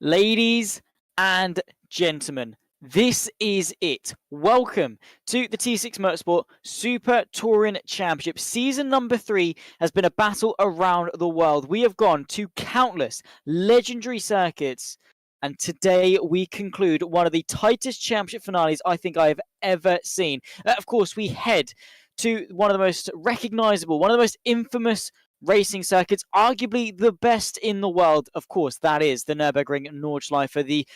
Ladies and gentlemen, this is it. Welcome to the T6 Motorsport Super Touring Championship. Season number 3 has been a battle around the world. We have gone to countless legendary circuits, and today we conclude one of the tightest championship finales I think I have ever seen. Of course, we head to one of the most recognizable, one of the most infamous racing circuits, arguably the best in the world. Of course, that is the Nürburgring Nordschleife, the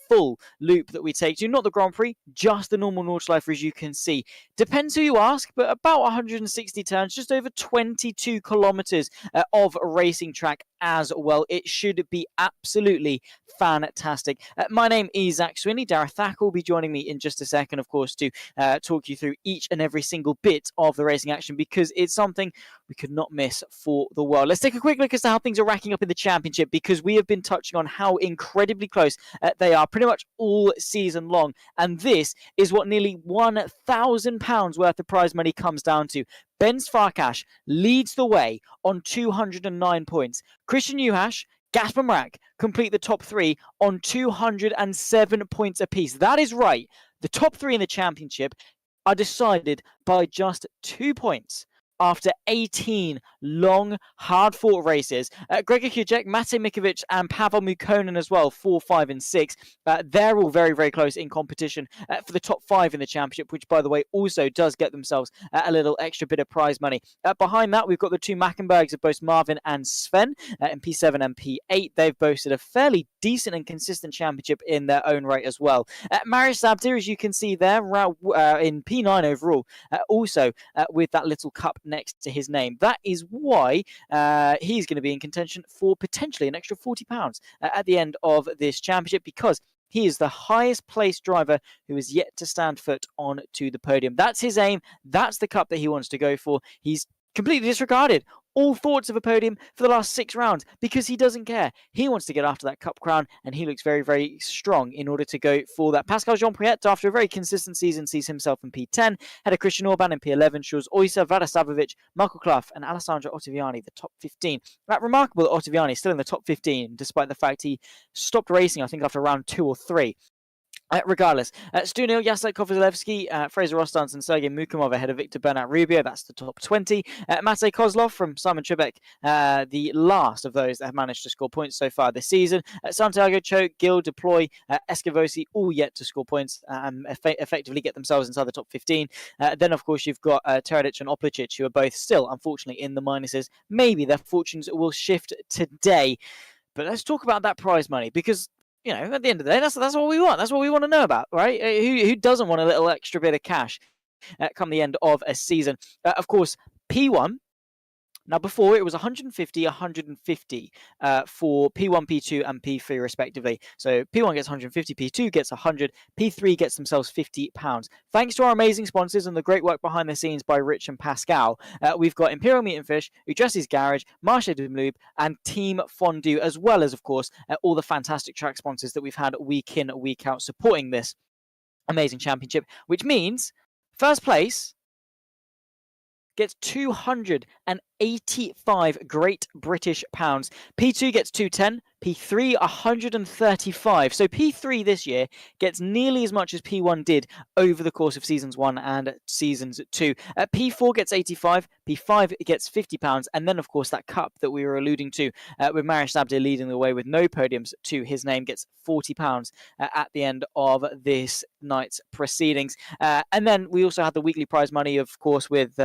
full loop that we take to, not the Grand Prix, just the normal Nordschleife, as you can see. Depends who you ask, but about 160 turns, just over 22 kilometers of racing track as well. It should be absolutely fantastic. My name is Zach Swinney. Darragh Thacker will be joining me in just a second, of course, to talk you through each and every single bit of the racing action, because it's something we could not miss for the world. Let's take a quick look as to how things are racking up in the championship, because we have been touching on how incredibly close they are pretty much all season long. And this is what nearly £1,000 worth of prize money comes down to. Ben Farkas leads the way on 209 points. Christian Juhasz, Gasper Mrak complete the top 3 on 207 points apiece. That is right. The top 3 in the championship are decided by just 2 points after 18 long, hard-fought races. Gregor Kujek, Matej Mikovic, and Pavel Mukonin as well, 4, 5, and 6. They're all very, very close in competition for the top 5 in the championship, which, by the way, also does get themselves a little extra bit of prize money. Behind that, we've got the two Mackenbergs of both Marvin and Sven in P7 and P8. They've boasted a fairly decent and consistent championship in their own right as well. Marius Zabdir, as you can see there, in P9 overall, also with that little cup next to his name. That is why he's going to be in contention for potentially an extra £40 at the end of this championship, because he is the highest placed driver who is yet to stand foot on to the podium. That's his aim. That's the cup that he wants to go for. He's completely disregarded all thoughts of a podium for the last 6 rounds because he doesn't care. He wants to get after that cup crown, and he looks very, very strong in order to go for that. Pascal Jean-Priet, after a very consistent season, sees himself in P10, had a Christian Orban in P11, Jules Oysa, Vlada Savovic, Marco Clough, and Alessandro Ottaviani, the top 15. That remarkable that Ottaviani is still in the top 15, despite the fact he stopped racing, I think, after round 2 or 3. Regardless, Stunil, Jacek Kozlowski, Fraser Rostans, and Sergei Mukamov ahead of Victor Bernat Rubio. That's the top 20. Matej Kozlov from Simon Trebek, the last of those that have managed to score points so far this season. Santiago Cho, Gil, Deploy, Escovosi, all yet to score points and effectively get themselves inside the top 15. Then, of course, you've got Teradic and Oplicic, who are both still, unfortunately, in the minuses. Maybe their fortunes will shift today. But let's talk about that prize money, because at the end of the day, that's what we want. That's what we want to know about, right? Who doesn't want a little extra bit of cash come the end of a season? Of course, P1. Now, before it was 150, 150 for P1, P2, and P3 respectively. So P1 gets 150, P2 gets 100, P3 gets themselves £50. Thanks to our amazing sponsors and the great work behind the scenes by Rich and Pascal, we've got Imperial Meat and Fish, Udressi's Garage, Marché de Lube, and Team Fondue, as well as, of course, all the fantastic track sponsors that we've had week in, week out supporting this amazing championship, which means first place gets 285 Great British pounds. P2 gets 210, P3 135. So P3 this year gets nearly as much as P1 did over the course of seasons 1 and seasons 2. P4 gets 85, P5 gets £50, and then of course that cup that we were alluding to with Marius Abde leading the way with no podiums to his name gets £40 at the end of this night's proceedings. And then we also had the weekly prize money, of course, with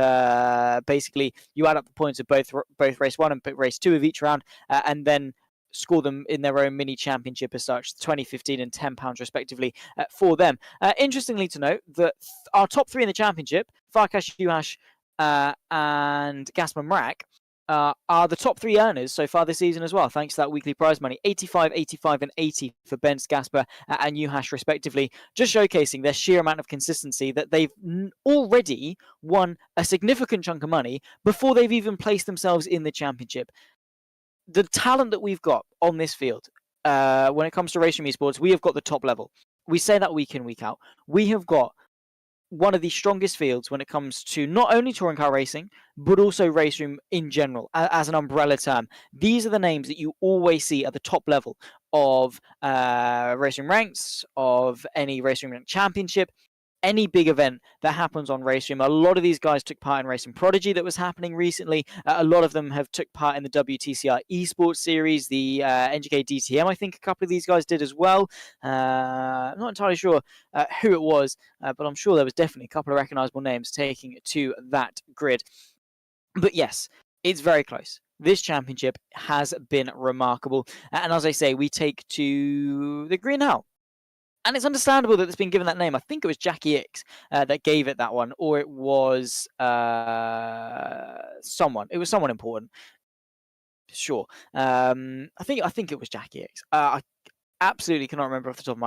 basically you add up the points of both race 1 and race 2 of each round, and then score them in their own mini championship as such, 20, 15 and £10 respectively for them. Interestingly to note that our top 3 in the championship, Farkas, Juhas and Gasper Mrak, are the top 3 earners so far this season as well, thanks to that weekly prize money. 85, 85 and 80 for Benz, Gasper and Juhas respectively, just showcasing their sheer amount of consistency, that they've already won a significant chunk of money before they've even placed themselves in the championship. The talent that we've got on this field, when it comes to racing esports, we have got the top level. We say that week in, week out. We have got one of the strongest fields when it comes to not only touring car racing, but also race room in general, as an umbrella term. These are the names that you always see at the top level of racing ranks, of any racing rank championship, any big event that happens on Racing. A lot of these guys took part in Racing Prodigy that was happening recently. A lot of them have took part in the WTCR esports series, the NGK DTM. I think a couple of these guys did as well. I'm not entirely sure who it was, but I'm sure there was definitely a couple of recognizable names taking it to that grid. But yes, it's very close. This championship has been remarkable. And as I say, we take to the Green Hell. And it's understandable that it's been given that name. I think it was Jackie X that gave it that one, or it was someone. It was someone important. Sure. I think it was Jackie X. I absolutely cannot remember off the top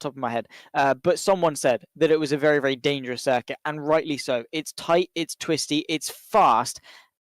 of my head. But someone said that it was a very, very dangerous circuit, and rightly so. It's tight, it's twisty, it's fast,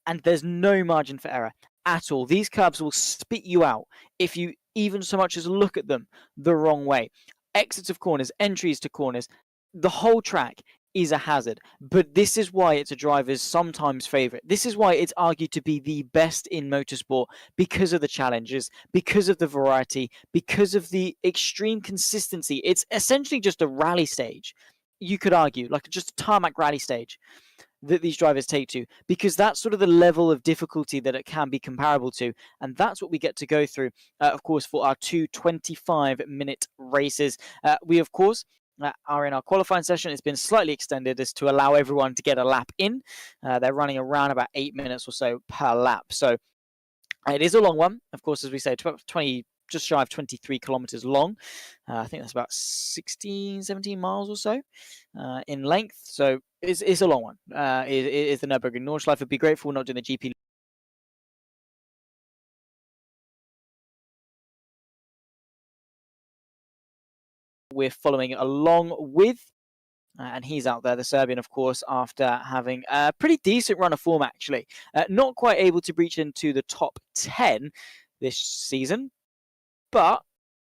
and there's no margin for error at all. These curbs will spit you out if you even so much as look at them the wrong way. Exits of corners, entries to corners, the whole track is a hazard. But this is why it's a driver's sometimes favorite. This is why it's argued to be the best in motorsport, because of the challenges, because of the variety, because of the extreme consistency. It's essentially just a rally stage, you could argue, like just a tarmac rally stage that these drivers take to, because that's sort of the level of difficulty that it can be comparable to. And that's what we get to go through, of course, for our 2 25-minute races. We, of course, are in our qualifying session. It's been slightly extended as to allow everyone to get a lap in. They're running around about 8 minutes or so per lap. So it is a long one, of course, as we say, 20, just shy of 23 kilometers long. I think that's about 16, 17 miles or so in length. So it's a long one. It is the Nürburgring Nordschleife. Would be grateful not doing the GP. We're following along with and he's out there, the Serbian, of course, after having a pretty decent run of form, actually. Not quite able to breach into the top 10 this season, but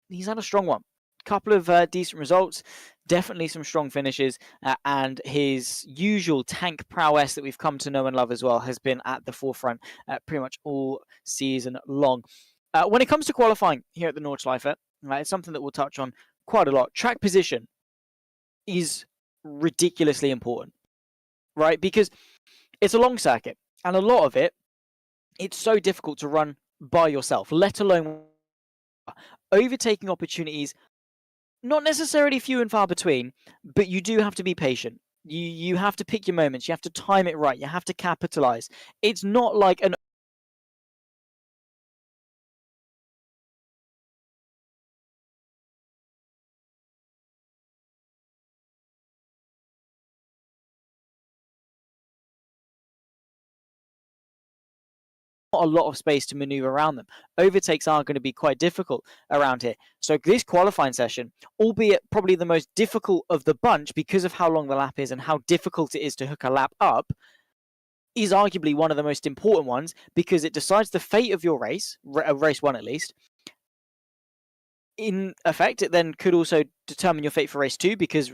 he's had a strong one. Couple of decent results, definitely some strong finishes, and his usual tank prowess that we've come to know and love as well has been at the forefront pretty much all season long. When it comes to qualifying here at the Nordschleife, it's something that we'll touch on quite a lot. Track position is ridiculously important, right? Because it's a long circuit, and a lot of it's so difficult to run by yourself, let alone overtaking opportunities. Not necessarily few and far between, but you do have to be patient. You have to pick your moments. You have to time it right. You have to capitalize. It's not like an not a lot of space to maneuver around them. Overtakes are going to be quite difficult around here. So this qualifying session, albeit probably the most difficult of the bunch because of how long the lap is and how difficult it is to hook a lap up, is arguably one of the most important ones because it decides the fate of your race, race one at least. In effect, it then could also determine your fate for race 2 because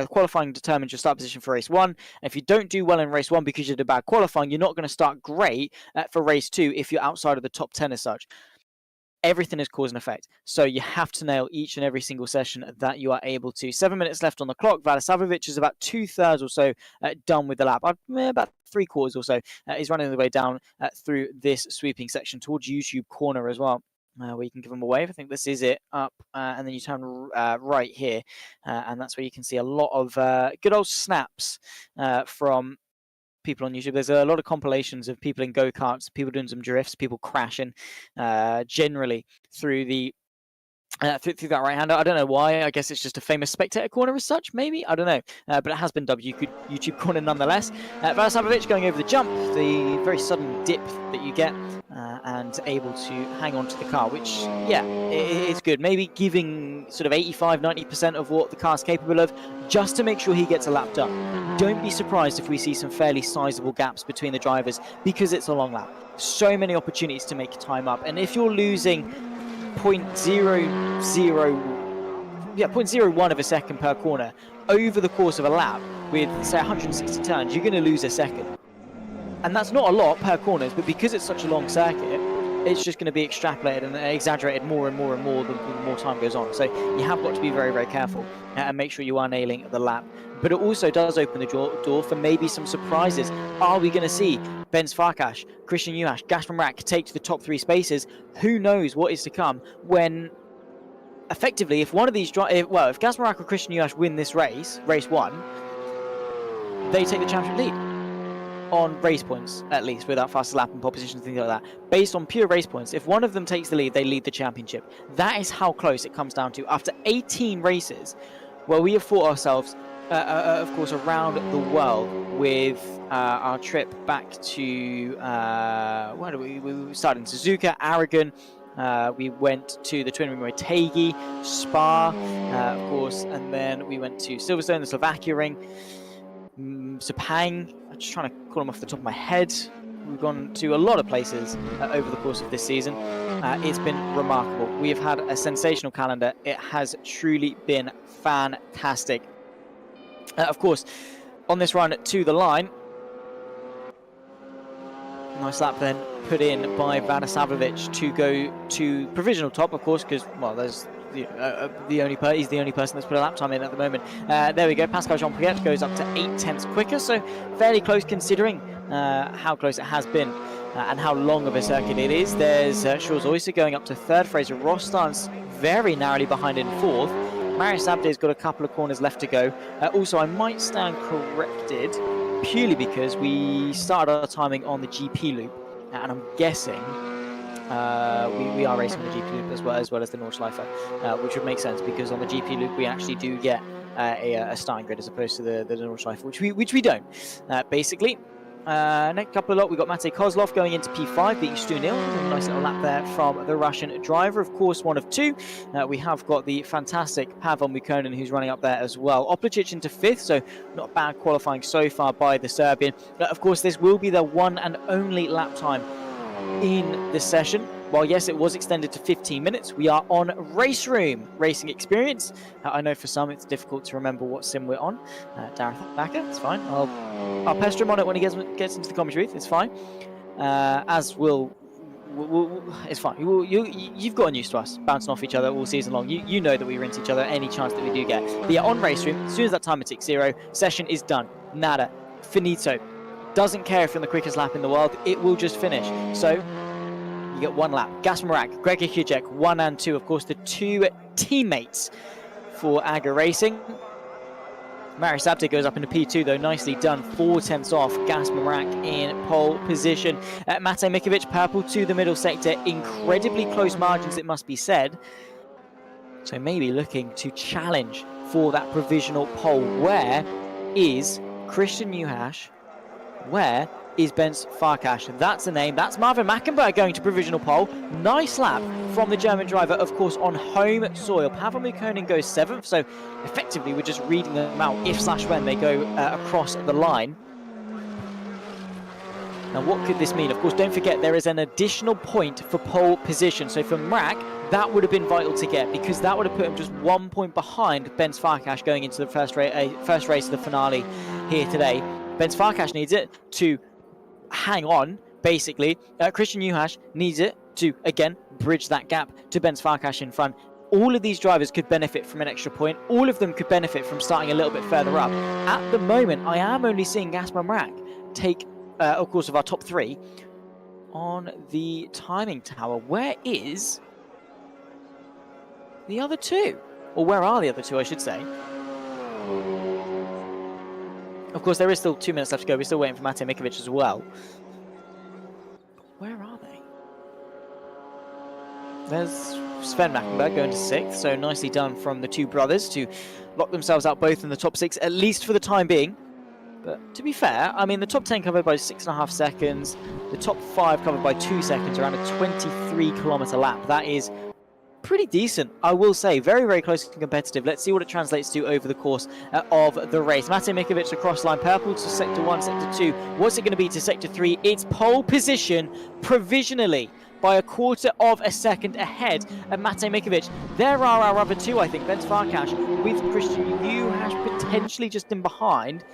qualifying determines your start position for race 1. And if you don't do well in race 1 because you did bad qualifying, you're not going to start great for race 2 if you're outside of the top 10 as such. Everything is cause and effect. So you have to nail each and every single session that you are able to. 7 minutes left on the clock. Vadisavljevic is about 2/3 or so done with the lap. About 3/4 or so is running the way down through this sweeping section towards YouTube corner as well. Where you can give them a wave. I think this is it up, and then you turn right here, and that's where you can see a lot of good old snaps from people on YouTube. There's a lot of compilations of people in go-karts, people doing some drifts, people crashing generally through the through that right-hander. I don't know why. I guess it's just a famous spectator corner as such, maybe? I don't know. But it has been dubbed YouTube corner nonetheless. Vadisavljevic going over the jump, the very sudden dip that you get, and able to hang on to the car, which, yeah, it's good. Maybe giving sort of 85, 90% of what the car's capable of, just to make sure he gets a lap done. Don't be surprised if we see some fairly sizable gaps between the drivers because it's a long lap. So many opportunities to make time up. And if you're losing 0.01 of a second per corner over the course of a lap with, say, 160 turns, you're going to lose a second. And that's not a lot per corners, but because it's such a long circuit, it's just going to be extrapolated and exaggerated more and more and more the more time goes on. So you have got to be very, very careful and make sure you are nailing the lap. But it also does open the door for maybe some surprises. Are we going to see Benz Farkas, Christian Juhasz, Gaston Rack take to the top 3 spaces? Who knows what is to come when, effectively, if one of these if Gaston Rack or Christian Juhasz win this race 1, they take the championship lead on race points, at least, without fastest lap and pole positions, things like that. Based on pure race points, if one of them takes the lead, they lead the championship. That is how close it comes down to. After 18 races, where we have fought ourselves, of course, around the world with our trip back to, where do we started in Suzuka, Aragon, we went to the Twin Ring Motegi, Spa, of course, and then we went to Silverstone, the Slovakia Ring, Sepang. I'm just trying to call them off the top of my head. We've gone to a lot of places over the course of this season. It's been remarkable. We have had a sensational calendar. It has truly been fantastic. Of course, on this run to the line, nice lap then put in by Vadisavljevic to go to provisional top, of course, because, well, there's he's the only person that's put a lap time in at the moment. There we go. Pascal Jean-Pierre goes up to 0.8 quicker, so fairly close considering how close it has been and how long of a circuit it is. There's Shores Oyster going up to 3rd. Fraser Rostans very narrowly behind in 4th. Marius Abde's got a couple of corners left to go. Also, I might stand corrected purely because we started our timing on the GP loop, and I'm guessing we are racing the GP loop as well as the Nordschleife, which would make sense because on the GP loop we actually do get a starting grid as opposed to the Nordschleife, which we don't. Basically, Next couple of lot, we've got Matej Kozlov going into P5, beating Stu Nil. Nice little lap there from the Russian driver, of course, one of two. We have got the fantastic Pavel Mikonin, who's running up there as well. Opličić into 5th, so not bad qualifying so far by the Serbian. Of course, this will be the one and only lap time in the session. While yes, it was extended to 15 minutes, we are on Race Room Racing Experience. I know for some it's difficult to remember what sim we're on. Dareth Backer, it's fine. I'll pester him on it when he gets into the commentary booth. It's fine. As will it's fine. You've gotten used to us bouncing off each other all season long. You know that we rinse each other any chance that we do get. But yeah, on Race Room, as soon as that timer ticks 0, session is done. Nada. Finito. Doesn't care if you're on the quickest lap in the world. It will just finish. So you get 1 lap. Gasper Marak, Gregor Kucek, 1 and 2. Of course, the 2 teammates for Aga Racing. Marius Abte goes up into P2, though. Nicely done. 4 tenths off. Gasper Marak in pole position. Matej Mikovic, purple to the middle sector. Incredibly close margins, it must be said. So maybe looking to challenge for that provisional pole. Where is Christian Juhasz? Where is Benz Farkas? That's the name. That's Marvin Mackenberg going to provisional pole. Nice lap from the German driver, of course, on home soil. Pavel Mikonin goes 7th, so effectively we're just reading them out if/when they go across the line. Now, what could this mean? Of course, don't forget there is an additional point for pole position. So for Mrak, that would have been vital to get, because that would have put him just 1 point behind Benz Farkas going into the first race of the finale here today. Benz Farkas needs it to hang on, basically. Christian Juhasz needs it to, again, bridge that gap to Benz Farkas in front. All of these drivers could benefit from an extra point. All of them could benefit from starting a little bit further up. At the moment, I am only seeing Gasper Mrak take, of course, of our top 3 on the timing tower. Where is the other 2? Or where are the other 2, I should say? Of course, there is still 2 minutes left to go. We're still waiting for Matej Mikovic as well. Where are they? There's Sven Mackenberg going to 6th, so nicely done from the 2 brothers to lock themselves out both in the top 6, at least for the time being. But to be fair, I mean, the top 10 covered by 6.5 seconds, the top 5 covered by 2 seconds, around a 23-kilometer lap. That is pretty decent, I will say. Very, very close and competitive. Let's see what it translates to over the course of the race. Matej Mikovic across line, purple to sector 1, sector 2. What's it going to be to sector 3? It's pole position provisionally by a quarter of a second ahead of Matej Mikovic. There are our other 2, I think. Benz Farkas with Christian Juhasz potentially just in behind.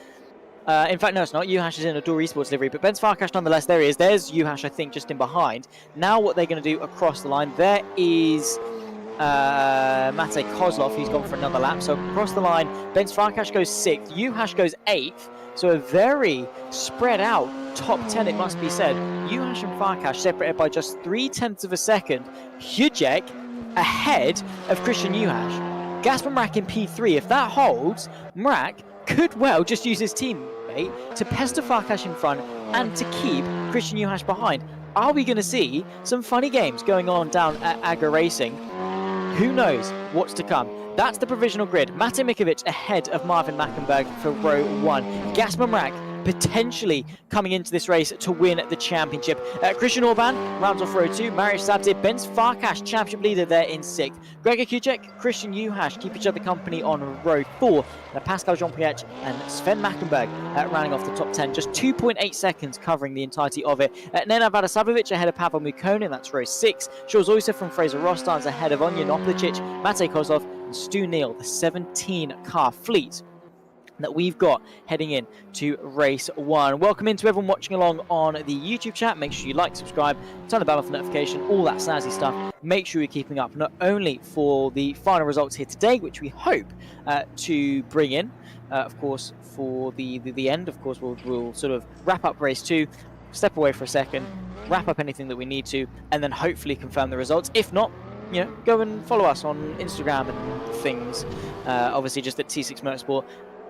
In fact, no, it's not. Juhasz is in a Door Esports livery, but Benz Farkas nonetheless, there he is. There's Juhasz, I think, just in behind. Now what they're going to do across the line, there is Matej Kozlov, who's gone for another lap. So across the line, Benz Farkas goes 6th, Juhasz goes 8th. So a very spread out top 10, it must be said. Juhasz and Farkas separated by just 0.3 of a second. Kucek ahead of Christian Juhasz. Gasper Mrak in P3. If that holds, Mrak could well just use his teammate to pester Farkas in front and to keep Christian Juhasz behind. Are we going to see some funny games going on down at Aga Racing? Who knows what's to come? That's the provisional grid. Matej Mikovic ahead of Marvin Mackenberg for row 1. Gasper Mrak potentially coming into this race to win the championship. Christian Orban rounds off row 2. Marius Sabte, Benz Farkas, championship leader there in 6th. Gregor Kucek, Christian Juhasz keep each other company on row 4. Pascal Jean-Priech and Sven Mackenberg rounding off the top 10. Just 2.8 seconds covering the entirety of it. Nenad Vadisavljevic ahead of Pavel Mikonin, that's row 6. Jules Oyster from Fraser Rostans ahead of Onion Opličić, Matej Kozlov and Stu Neal, the 17-car fleet that we've got heading in to race 1. Welcome into everyone watching along on the YouTube chat. Make sure you like, subscribe, turn the bell on for notification, all that snazzy stuff. Make sure you're keeping up not only for the final results here today, which we hope to bring in, of course, for the end. Of course, we'll sort of wrap up race 2, step away for a second, wrap up anything that we need to, and then hopefully confirm the results. If not, you know, go and follow us on Instagram and things. Obviously, just at T6 Motorsport.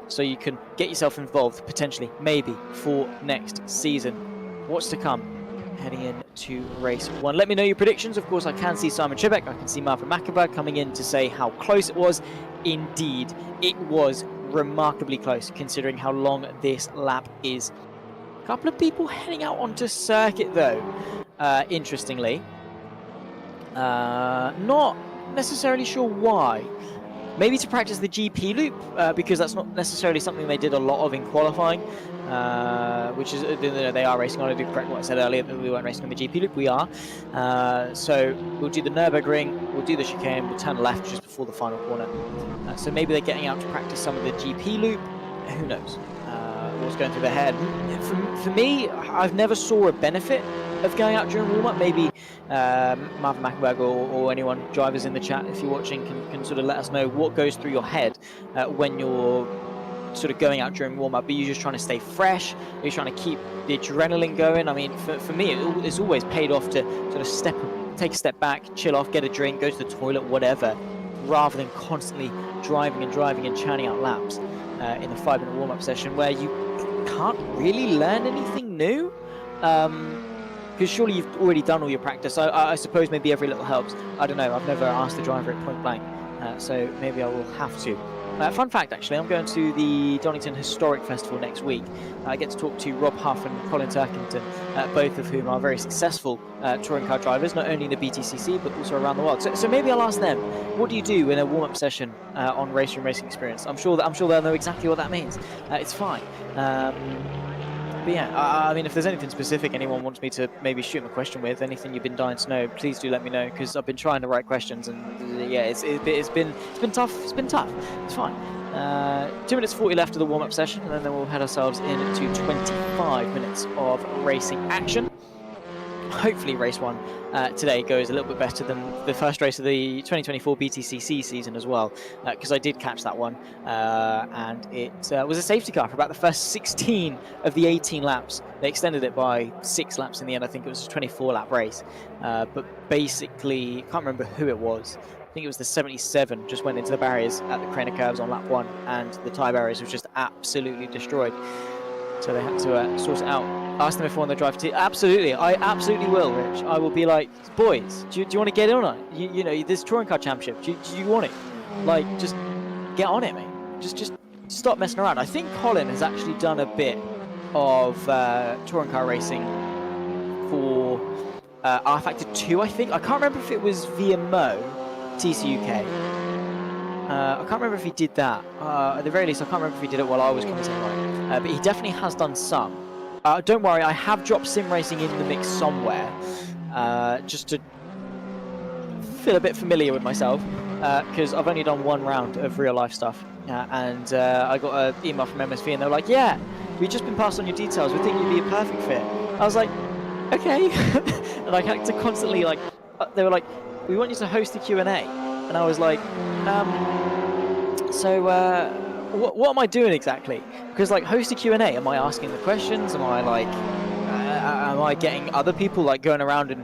So you can get yourself involved, potentially, maybe, for next season. What's to come heading into race 1? Let me know your predictions. Of course, I can see Simon Trebek. I can see Marvin Mackenberg coming in to say how close it was. Indeed, it was remarkably close, considering how long this lap is. A couple of people heading out onto circuit though, interestingly. Not necessarily sure why. Maybe to practice the GP loop, because that's not necessarily something they did a lot of in qualifying, which is, they are racing on, I did correct what I said earlier, that we weren't racing on the GP loop, we are. So we'll do the Nürburgring, we'll do the chicane, we'll turn left just before the final corner. So maybe they're getting out to practice some of the GP loop, who knows what's going through their head. For me, I've never saw a benefit of going out during warm-up. Maybe Marvin Mackenberg or anyone, drivers in the chat, if you're watching, can sort of let us know what goes through your head when you're sort of going out during warm-up. Are you just trying to stay fresh? Are you trying to keep the adrenaline going? I mean, for me, it's always paid off to sort of take a step back, chill off, get a drink, go to the toilet, whatever, rather than constantly driving and churning out laps in the 5-minute warm-up session where you can't really learn anything new. Because surely you've already done all your practice. I suppose maybe every little helps. I don't know. I've never asked the driver at point blank, so maybe I will have to. Fun fact, actually, I'm going to the Donington Historic Festival next week. I get to talk to Rob Huff and Colin Turkington, both of whom are very successful touring car drivers, not only in the BTCC, but also around the world. So maybe I'll ask them, what do you do in a warm-up session on Race Room Racing Experience? I'm sure they'll know exactly what that means. It's fine. But yeah, I mean, if there's anything specific anyone wants me to maybe shoot them a question with, anything you've been dying to know, please do let me know, because I've been trying to write questions, and yeah, it's been tough. It's been tough. It's fine. 2 minutes 40 left of the warm-up session, and then we'll head ourselves into 25 minutes of racing action. Hopefully race 1 today goes a little bit better than the first race of the 2024 BTCC season as well, because I did catch that one, and it was a safety car for about the first 16 of the 18 laps. They extended it by 6 laps in the end. I think it was a 24-lap race, but basically, can't remember who it was. I think it was the 77, just went into the barriers at the Craner curves on lap 1, and the tyre barriers was just absolutely destroyed. So they had to sort it out. Ask them if I want to drive to. Absolutely, I absolutely will, Rich. I will be like, boys, do you want to get in on it? You know, this touring car championship. Do you want it? Like, just get on it, mate. Just stop messing around. I think Colin has actually done a bit of touring car racing for R Factor 2. I think I can't remember if it was via Mo TCUK. I can't remember if he did that. At the very least, I can't remember if he did it while I was commenting on it. But he definitely has done some. Don't worry, I have dropped sim racing in the mix somewhere, just to feel a bit familiar with myself, because I've only done 1 round of real life stuff, and I got an email from MSV, and they were like, "Yeah, we've just been passed on your details. We think you'd be a perfect fit." I was like, "Okay," and I had to constantly they were like, "We want you to host a Q&A," and I was like, What am I doing exactly? Because host a Q&A, am I asking the questions? Am I am I getting other people going around and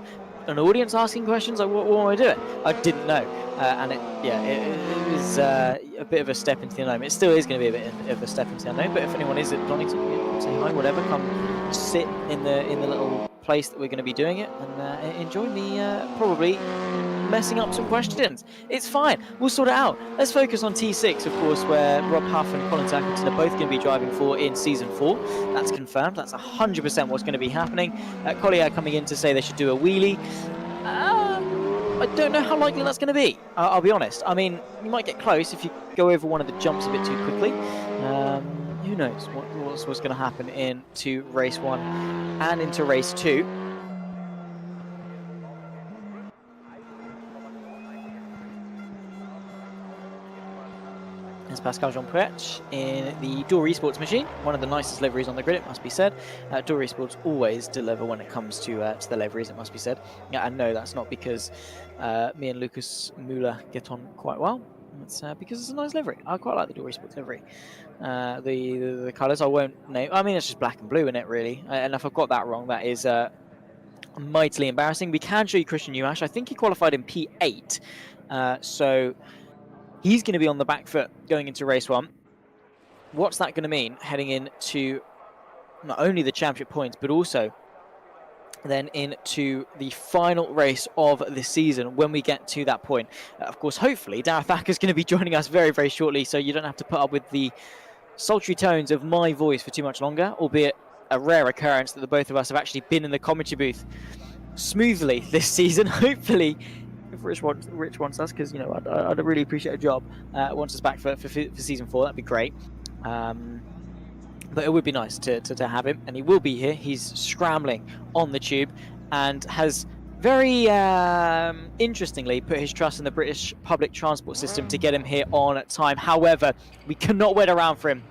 an audience asking questions? What am I doing? I didn't know, and it was a bit of a step into the unknown. It still is going to be a bit of a step into the unknown. But if anyone is at Donington, say hi, whatever. Come sit in the little place that we're going to be doing it, and enjoy me probably messing up some questions. It's fine. We'll sort it out. Let's focus on T6, of course, where Rob Huff and Colin Turkington are both going to be driving for in Season 4. That's confirmed. That's 100% what's going to be happening. Collier coming in to say they should do a wheelie. I don't know how likely that's going to be. I'll be honest. I mean, you might get close if you go over one of the jumps a bit too quickly. Who knows what's going to happen into Race 1 and into Race 2. There's Pascal Jean-Puech in the Door Esports machine, one of the nicest liveries on the grid, it must be said. Door Esports always deliver when it comes to the liveries, it must be said. Yeah, and no, that's not because me and Lucas Müller get on quite well. It's because it's a nice livery. I quite like the Door Esports livery. The colours I won't name. I mean, it's just black and blue in it, really. And if I've got that wrong, that is mightily embarrassing. We can show you Christian Uash. I think he qualified in P8. So he's going to be on the back foot going into Race 1. What's that going to mean heading into not only the championship points, but also then into the final race of the season when we get to that point? Of course, hopefully, Darragh Thacker's going to be joining us very, very shortly, so you don't have to put up with the sultry tones of my voice for too much longer, albeit a rare occurrence that the both of us have actually been in the commentary booth smoothly this season. Hopefully, if Rich wants us, because, you know, I'd really appreciate a job, wants us back for season 4, that'd be great. But it would be nice to have him, and he will be here. He's scrambling on the tube and has very interestingly put his trust in the British public transport system to get him here on time. However, we cannot wait around for him.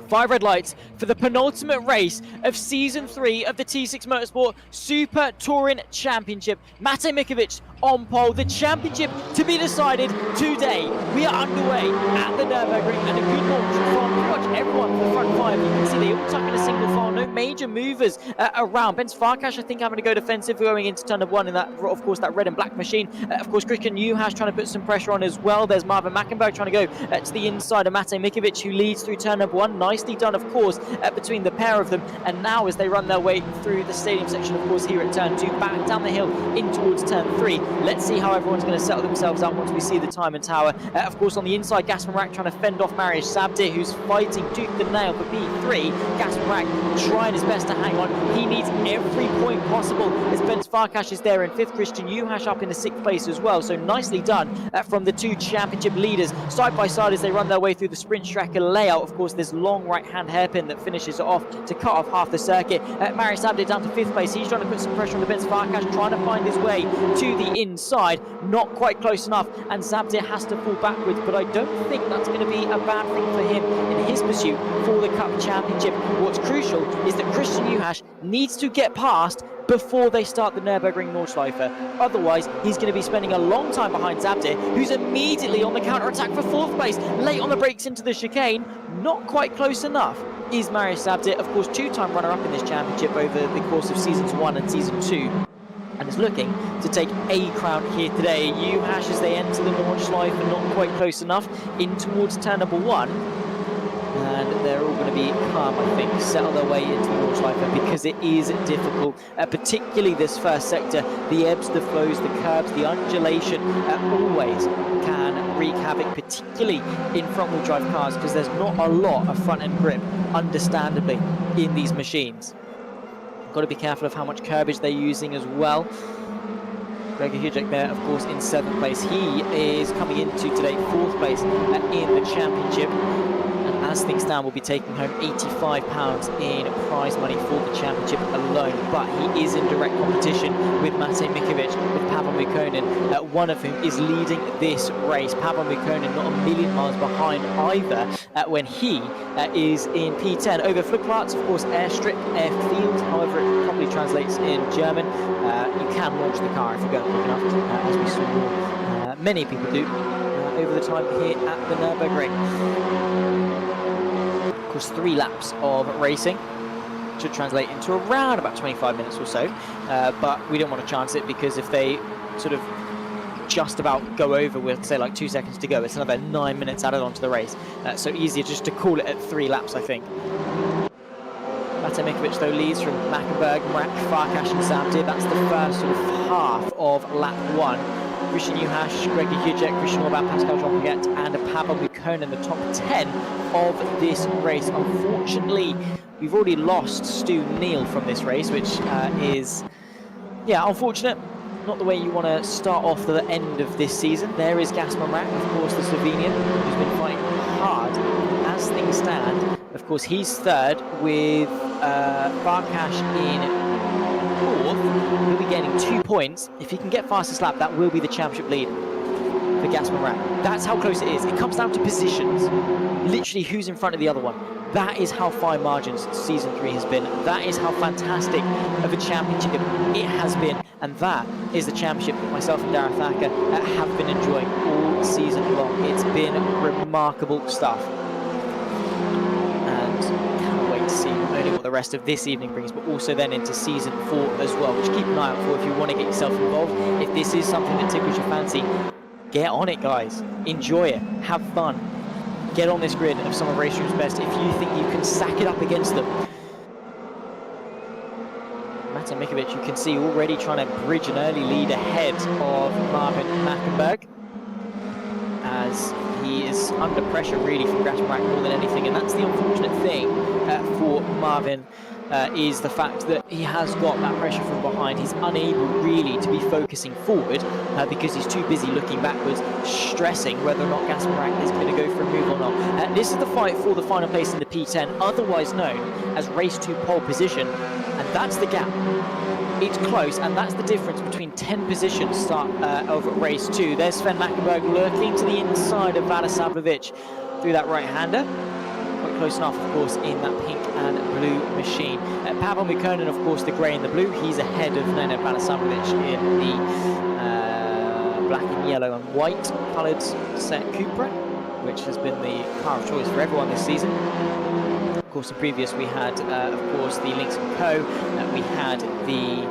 5 red lights for the penultimate race of Season 3 of the T6 Motorsport Super Touring Championship. Matej Mikovic on pole, the championship to be decided today. We are underway at the Nürburgring, and a good launch from pretty much everyone from the front 5. You can see they all tuck in a single file, no major movers around. Ben Farkas, I think, having to go defensive going into turn of 1 in that, of course, that red and black machine. Of course, Christian Juhasz trying to put some pressure on as well. There's Marvin Mackenberg trying to go to the inside of Matej Mikovic, who leads through turn of 1. Nicely done, of course, between the pair of them. And now, as they run their way through the stadium section, of course, here at turn 2, back down the hill in towards turn 3. Let's see how everyone's going to settle themselves out once we see the timing tower. Of course, on the inside, Gaston Rack trying to fend off Mariusz Sabdir, who's fighting tooth and nail for P3. Gaston Rack trying his best to hang on. He needs every point possible, as Ben Farkas is there in 5th. Christian Juhasz up in the 6th place as well. So nicely done from the 2 championship leaders, side by side as they run their way through the sprint tracker layout. Of course, this long right-hand hairpin that finishes it off to cut off half the circuit. Mariusz Sabdir down to 5th place. He's trying to put some pressure on the Ben Farkas, trying to find his way to the inside. Not quite close enough, and Sabdir has to fall backwards, but I don't think that's going to be a bad thing for him in his pursuit for the Cup Championship. What's crucial is that Christian Juhasz needs to get past before they start the Nürburgring Nordschleife. Otherwise, he's going to be spending a long time behind Sabdir, who's immediately on the counter-attack for 4th place, late on the brakes into the chicane. Not quite close enough is Mariusz Sabdir, of course, 2-time runner-up in this championship over the course of Seasons 1 and Season 2. And is looking to take a crown here today. Juhasz, as they enter the Nordschleife, and not quite close enough in towards turn number 1. And they're all going to be calm, I think, settle their way into the Nordschleife, because it is difficult, particularly this first sector. The ebbs, the flows, the curves, the undulation always can wreak havoc, particularly in front-wheel drive cars, because there's not a lot of front-end grip, understandably, in these machines. Got to be careful of how much curbage they're using as well. Gregor Hujek there, of course, in 7th place. He is coming into today 4th place in the championship. And as things stand, will be taking home £85 in prize money for the championship alone. But he is in direct competition with Matej Mikovic, with Pavel Mukkonen, one of whom is leading this race. Pavel Mukkonen not a million miles behind either when he is in P10. Over Flugplatz, of course, airstrip, airfield, however it probably translates in German. You can launch the car if you go quick enough, as we saw many people do over the time here at the Nürburgring. Of course, 3 laps of racing should translate into around about 25 minutes or so, but we don't want to chance it, because if they sort of just about go over with, say, like 2 seconds to go, it's another 9 minutes added onto the race. So easier just to call it at 3 laps, I think. Matej Mikovic, though, leads from Mackenberg, Mrak, Farkas and Sabdir. That's the first sort of half of lap 1. Christian Juhasz, Gregor Hujek, Christian Orban, Pascal Jean-Paget and Pavel Mukkonen, the top 10 of this race. Unfortunately, we've already lost Stu Neal from this race, which is, yeah, unfortunate. Not the way you want to start off the end of this season. There is Gaston Mrak, of course, the Slovenian, who's been fighting hard as things stand. Of course, he's 3rd with Farkas in 4th. He'll be getting 2 points. If he can get fastest lap, that will be the championship lead for Gaston Mrak. That's how close it is. It comes down to positions. Literally, who's in front of the other one. That is how fine margins Season 3 has been. That is how fantastic of a championship it has been. And that is the championship that myself and Darren Thacker have been enjoying all season long. It's been remarkable stuff. And can't wait to see not only what the rest of this evening brings, but also then into Season 4 as well, which keep an eye out for if you want to get yourself involved. If this is something that tickles your fancy, get on it, guys. Enjoy it. Have fun. Get on this grid of some of Raceroom's best if you think you can sack it up against them. Matej Mikovic, you can see, already trying to bridge an early lead ahead of Marvin Mackenberg, as he is under pressure really from Gaston Mrak more than anything, and that's the unfortunate thing for Marvin is the fact that he has got that pressure from behind. He's unable really to be focusing forward because he's too busy looking backwards, stressing whether or not Gasparak is going to go for a move or not. This is the fight for the final place in the P10, otherwise known as race to pole position, and that's the gap. It's close, and that's the difference between 10 positions start of race 2. There's Sven Mackenberg lurking to the inside of Vlada Savlovic through that right-hander. Quite close enough, of course, in that pink and blue machine. Pavel Mikkonen, of course, the grey and the blue. He's ahead of Nenad Vlada Savlovic in the black and yellow and white coloured Seat Cupra, which has been the car of choice for everyone this season. Of course, in previous we had, of course, the Lynx & Co. We had the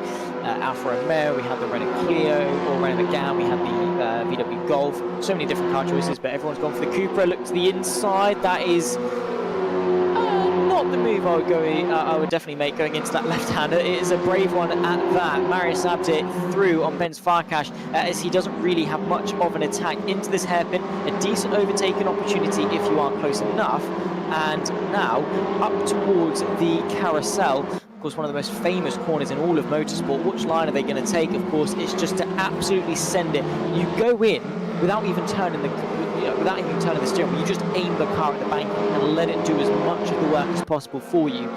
Alfa Romeo, we had the Renault Clio, or Renault Megane, we had the VW Golf. So many different car choices, but everyone's gone for the Cupra. Look to the inside. That is not the move I would definitely make going into that left-hander. It is a brave one at that. Marius Abdi through on Benz Farkas as he doesn't really have much of an attack into this hairpin. A decent overtaking opportunity if you are close enough. And now up towards the carousel, of course one of the most famous corners in all of motorsport. Which line are they going to take? Of course, it's just to absolutely send it. You go in without even turning the steering wheel. You just aim the car at the bank and let it do as much of the work as possible for you.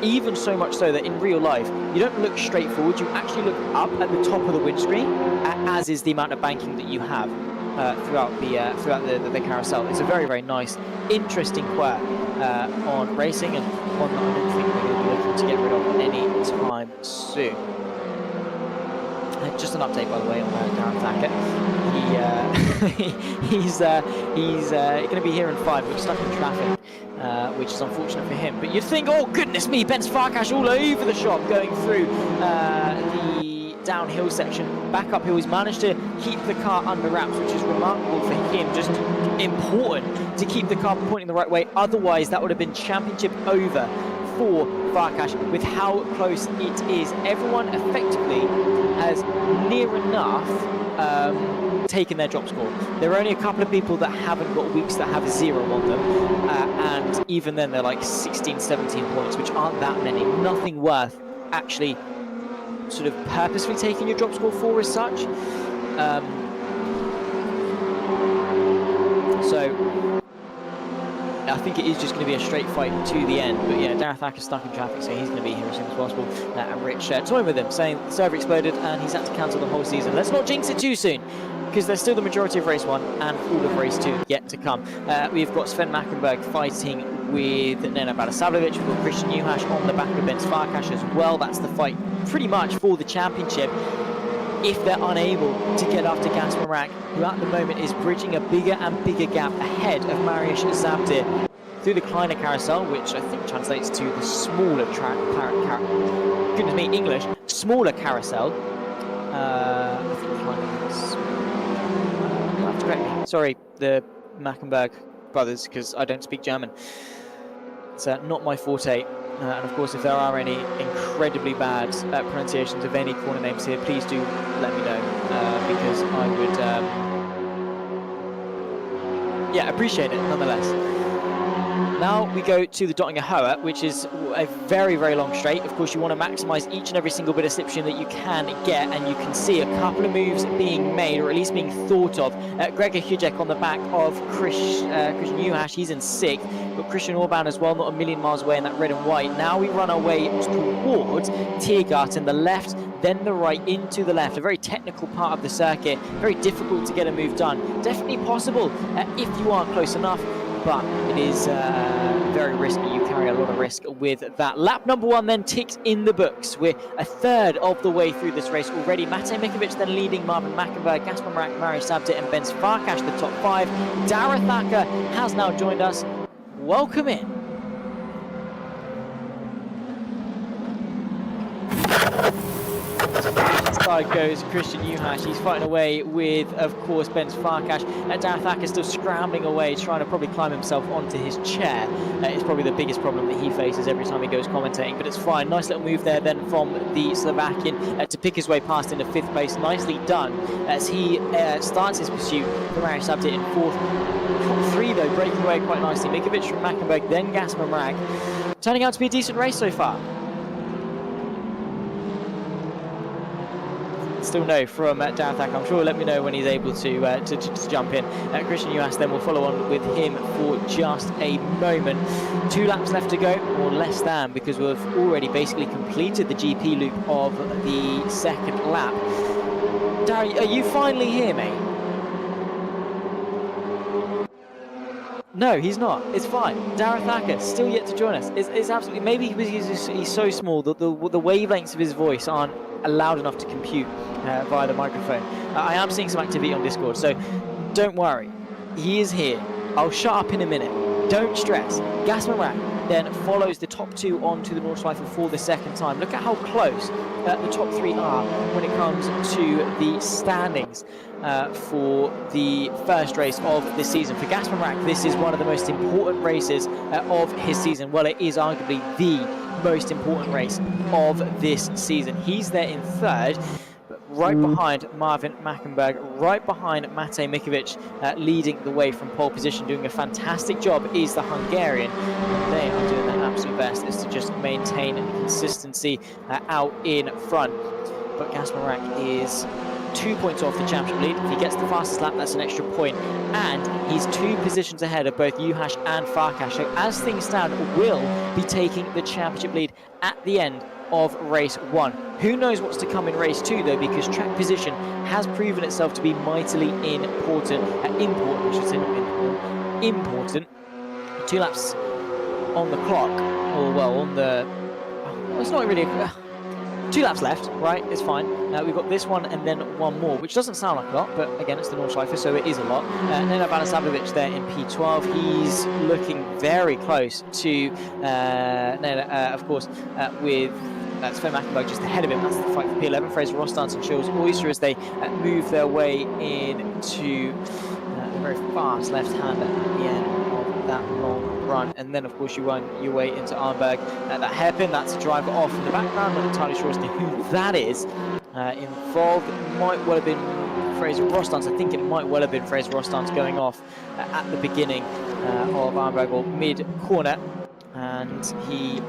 Even so much so that in real life you don't look straight forward, you actually look up at the top of the windscreen, as is the amount of banking that you have throughout the carousel. It's a very, very nice, interesting quirk on racing, and one that I don't think we're going to be looking to get rid of any time soon. Just an update, by the way, on Darren Thackett. He's going to be here in 5, but stuck in traffic, which is unfortunate for him. But you'd think, oh goodness me, Benz Farkas all over the shop going through the downhill section. Back uphill, he's managed to keep the car under wraps, which is remarkable for him. Just important to keep the car pointing the right way. Otherwise, that would have been championship over for Farkas with how close it is. Everyone effectively has near enough taken their drop score. There are only a couple of people that haven't got weeks that have a 0 on them, and even then they're like 16, 17 points, which aren't that many. Nothing worth actually sort of purposefully taking your drop score for as such. So I think it is just going to be a straight fight to the end. But yeah, Darren Thacker stuck in traffic, so he's going to be here as soon as possible. And Rich toying with him, saying the server exploded and he's had to cancel the whole season. Let's not jinx it too soon, because there's still the majority of race 1 and all of race 2 yet to come. We've got Sven Mackenberg fighting with Nenad Vlada Savlovic. We've got Christian Juhasz on the back of Benz Farkas as well. That's the fight pretty much for the championship. If they're unable to get after Gasparak, who at the moment is bridging a bigger and bigger gap ahead of Marius Zabdir through the Kleiner Carousel, which I think translates to the smaller goodness me, English, smaller carousel. I think Kleiner is, you'll have to correct me. Sorry, the Mackenberg brothers, because I don't speak German. It's not my forte. And of course, if there are any incredibly bad pronunciations of any corner names here, please do let me know, because I would appreciate it nonetheless. Now we go to the Dottinger Höhe, which is a very, very long straight. Of course, you want to maximise each and every single bit of slipstream that you can get, and you can see a couple of moves being made, or at least being thought of. Gregor Hujek on the back of Christian Juhasz, he's in 6th. But Christian Orban as well, not a million miles away in that red and white. Now we run our way towards Tiergarten, the left, then the right, into the left. A very technical part of the circuit, very difficult to get a move done. Definitely possible if you are close enough, but it is very risky. You carry a lot of risk with that. Lap number 1 then ticks in the books. We're a third of the way through this race already. Matej Mikovic then leading Marvin Mackenberg, Gasparak, Marius Abdi and Benz Farkas, the top 5. Darren Thacker has now joined us. Welcome in. Inside goes Christian Juhasz. He's fighting away with, of course, Benz Farkas. Darren Thacker still scrambling away, trying to probably climb himself onto his chair. It's probably the biggest problem that he faces every time he goes commentating, but it's fine. Nice little move there then from the Slovakian to pick his way past into 5th place. Nicely done as he starts his pursuit for Marius Abdi in 4th. Top 3 though, breaking away quite nicely. Mikovic from Mackenberg, then Gasparak. Turning out to be a decent race so far. still no from Darren Thacker. I'm sure he'll let me know when he's able to jump in. Christian Uas then will follow on with him for just a moment. 2 laps left to go, or less than, because we've already basically completed the GP loop of the second lap. Darren, are you finally here, mate? No, he's not. It's fine. Darren Thacker still yet to join us. It's absolutely, maybe because he's so small that the wavelengths of his voice aren't loud enough to compute via the microphone. I am seeing some activity on Discord, so don't worry. He is here. I'll shut up in a minute. Don't stress. Gasman Rack then follows the top 2 onto the Nordschleife for the second time. Look at how close the top 3 are when it comes to the standings for the first race of the season. For Gasman Rack, this is one of the most important races of his season. Well, it is arguably the most important race of this season. He's there in 3rd. Right behind Marvin Mackenberg, right behind Matej Mikovic, leading the way from pole position, doing a fantastic job is the Hungarian. They are doing their absolute best is to just maintain consistency out in front. But Gasman Rack is 2 points off the championship lead. If he gets the fastest lap, that's an extra point. And he's 2 positions ahead of both Juhas and Farkas. So as things stand, will be taking the championship lead at the end of race 1. Who knows what's to come in race 2 though, because track position has proven itself to be mightily important. Important. 2 laps on the clock, or well, on the. Well, it's not really. 2 laps left, right? It's fine. We've got this one and then one more, which doesn't sound like a lot, but again, it's the Nordschleife, so it is a lot. Nenad Balasavljevic there in P12. He's looking very close to Nenad, of course, with Sven Mackenberg just ahead of him. That's the fight for P11. Fraser Rostance and Jules Oyster as they move their way into the very fast left-hander at the end of that long run. And then, of course, you run your way into Arnberg. That hairpin, that's a driver off in the background. Not entirely sure as to who that is involved. It might well have been Fraser Rostance. I think it might well have been Fraser Rostance going off at the beginning of Arnberg, or mid-corner. And he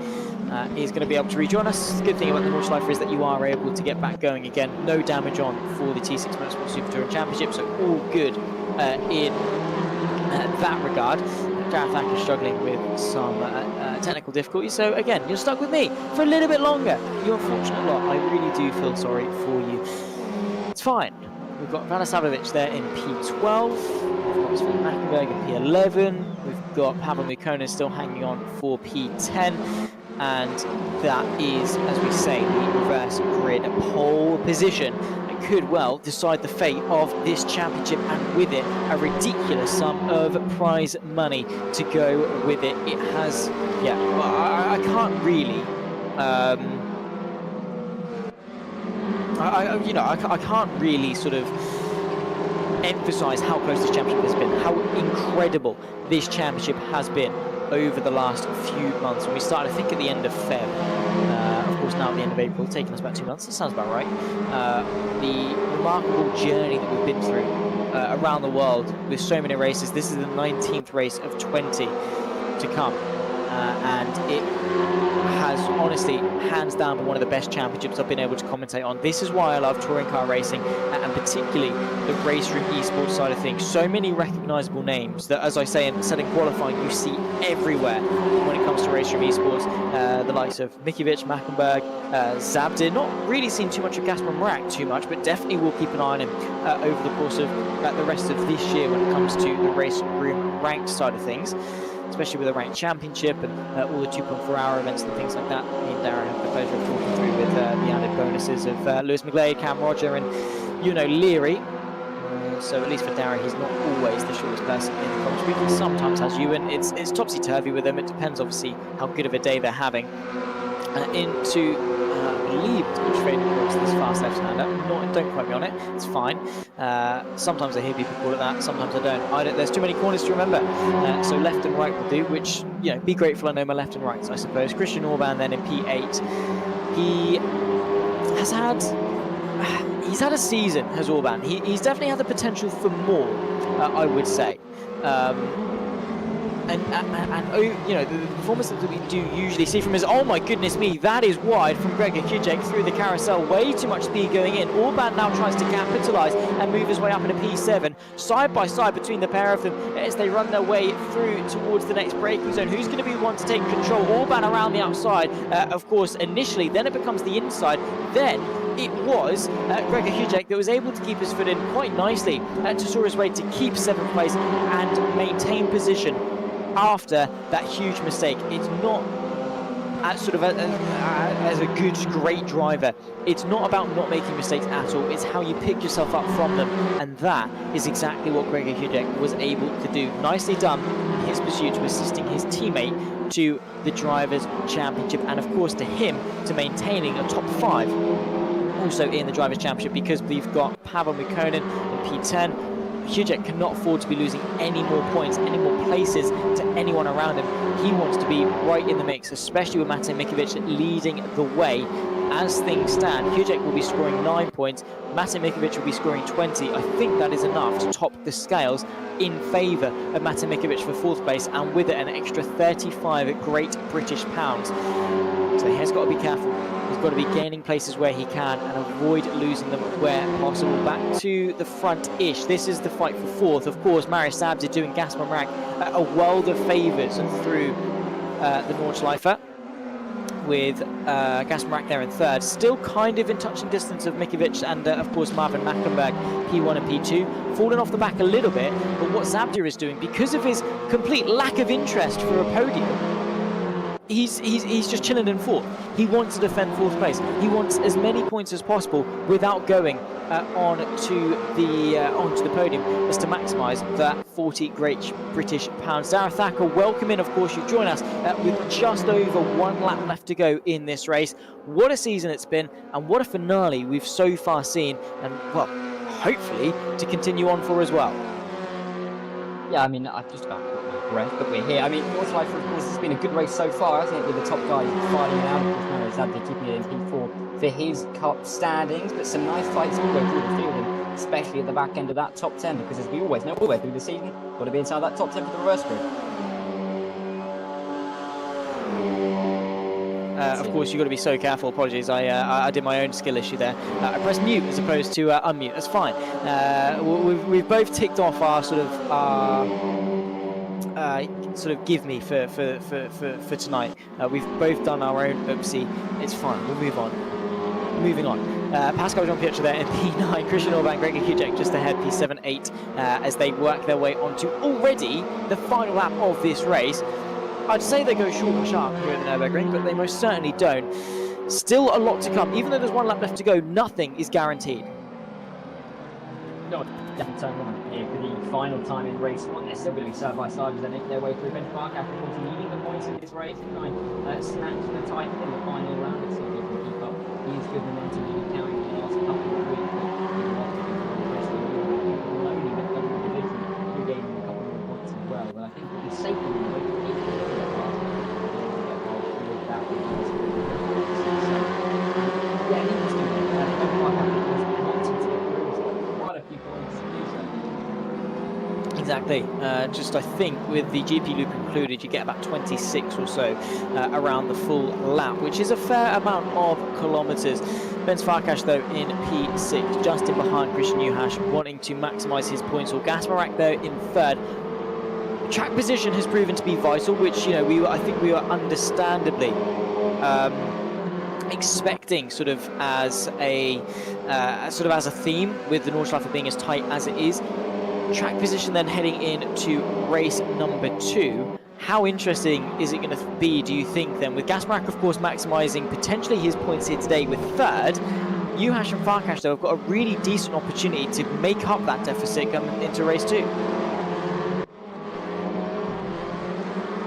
is going to be able to rejoin us. The good thing about the Nordschleife is that you are able to get back going again. No damage on for the T6 Motorsport Super Touring Championship, so all good in that regard. Darren Thacker is struggling with some technical difficulties, so again, you're stuck with me for a little bit longer. You unfortunate lot. I really do feel sorry for you. It's fine. We've got Balasavljevic there in P12. We've got Sven Mackenberg in P11. We've got Pavel Mukonin still hanging on for P10. And that is, as we say, the reverse grid pole position. It could well decide the fate of this championship, and with it, a ridiculous sum of prize money to go with it. It has, yeah, I can't really, I can't really sort of emphasize how close this championship has been, how incredible this championship has been over the last few months. When we started, I think, at the end of Feb, of course now at the end of April, taking us about 2 months, that sounds about right. The remarkable journey that we've been through around the world with so many races. This is the 19th race of 20 to come. And it has honestly, hands down, been one of the best championships I've been able to commentate on. This is why I love touring car racing, and particularly the race room esports side of things. So many recognizable names that, as I say, in setting qualifying, you see everywhere when it comes to race room esports. The likes of Mikovic, Mackenberg, Zabdin. Not really seen too much of Gasman Rack too much, but definitely will keep an eye on him over the course of the rest of this year when it comes to the race room ranked side of things, especially with the ranked championship and all the 2.4 hour events and things like that. Me and Darren have the pleasure of talking through with the added bonuses of Lewis McGlade, Cam Roger and Leary. So at least for Darren, he's not always the shortest person in the commentary. He sometimes has you, and it's topsy-turvy with them. It depends, obviously, how good of a day they're having. Into, I believe it's called Schrader Cross, this fast left-hander. Don't quote me on it, it's fine. Sometimes I hear people call it that, sometimes I don't. There's too many corners to remember. So left and right will do, which, be grateful I know my left and rights, I suppose. Christian Orban then in P8. He's had a season, has Orban. He's definitely had the potential for more, I would say. you know, the performances that we do usually see from his, oh my goodness me, that is wide from Gregor Kijek through the carousel, way too much speed going in. Orban now tries to capitalise and move his way up in a P7, side by side between the pair of them as they run their way through towards the next braking zone. Who's going to be the one to take control? Orban around the outside, of course, initially, then it becomes the inside, then it was Gregor Kijek that was able to keep his foot in quite nicely to soar his way to keep 7th place and maintain position after that huge mistake. It's not as sort of as a good, great driver, it's not about not making mistakes at all, it's how you pick yourself up from them, and that is exactly what Gregor Kijek was able to do. Nicely done in his pursuit to assisting his teammate to the Drivers' Championship, and of course to him to maintaining a top 5 also in the Drivers' Championship, because we've got Pavel Mikkonen in P10. Kijek cannot afford to be losing any more points, any more places to anyone around him. He wants to be right in the mix, especially with Matej Mikovic leading the way. As things stand, Kijek will be scoring 9 points, Matej Mikovic will be scoring 20. I think that is enough to top the scales in favour of Matej Mikovic for 4th place, and with it an extra 35 Great British pounds. So he has got to be careful. He's got to be gaining places where he can and avoid losing them where possible. Back to the front-ish. This is the fight for 4th. Of course, Marius Sabzi doing Gaspar Marak a world of favours through the Nordschleife, with Gaspar Marak there in 3rd. Still kind of in touching distance of Mikovic and, of course, Marvin Mackenberg, P1 and P2. Fallen off the back a little bit, but what Zabdir is doing, because of his complete lack of interest for a podium, he's just chilling in 4th. He wants to defend 4th place. He wants as many points as possible without going onto the podium, as to maximise that 40 Great British pounds. Darragh Thacker, welcome in. Of course, you join us with just over 1 lap left to go in this race. What a season it's been, and what a finale we've so far seen, and well, hopefully to continue on for as well. Yeah, I mean, I've just about got my breath, but we're here. I mean, Nordschleife, of course, has been a good race so far, hasn't it? With the top guy fighting it out. Of course, Marius Zabdir keeping it in P4 for his cup standings, but some nice fights all the way through the field, and especially at the back end of that top 10, because as we always know, all the way through the season, got to be inside that top 10 for the reverse group. Of course, you've got to be so careful. Apologies, I did my own skill issue there. I pressed mute as opposed to unmute. That's fine. We've both ticked off our sort of give me for tonight. We've both done our own oopsie. It's fine. We'll move on. Moving on. Pascal Jean-Pierre there in P9. Christian Orban, Gregor Kijek just ahead, P7, 8, as they work their way onto already the final lap of this race. I'd say they go short and sharp here at the Nürburgring, but they most certainly don't. Still a lot to come. Even though there's 1 lap left to go, nothing is guaranteed. No, definitely turn 1 here for the final time in race 1. They're still going to be side by side as they make their way through benchmark after leading the points in this race. Trying snatch the title in the final round. Let's see if he can keep up. He is good momentum to be carrying the last couple of weeks. Only the double division, who gave him a couple more points as well. But I think he'll be safe in the way. Exactly. Just I think with the GP loop included, you get about 26 or so around the full lap, which is a fair amount of kilometres. Ben Farkas though in P6, just in behind Christian Juhasz, wanting to maximise his points. Or Gaspar Marak though in 3rd. Track position has proven to be vital, which I think we were understandably expecting sort of as a theme, with the Nordschleife being as tight as it is. Track position then heading into race number 2. How interesting is it going to be, do you think, then, with Gaspar Marak, of course, maximising potentially his points here today with 3rd. Juhasz and Farkas, though, have got a really decent opportunity to make up that deficit coming into race 2.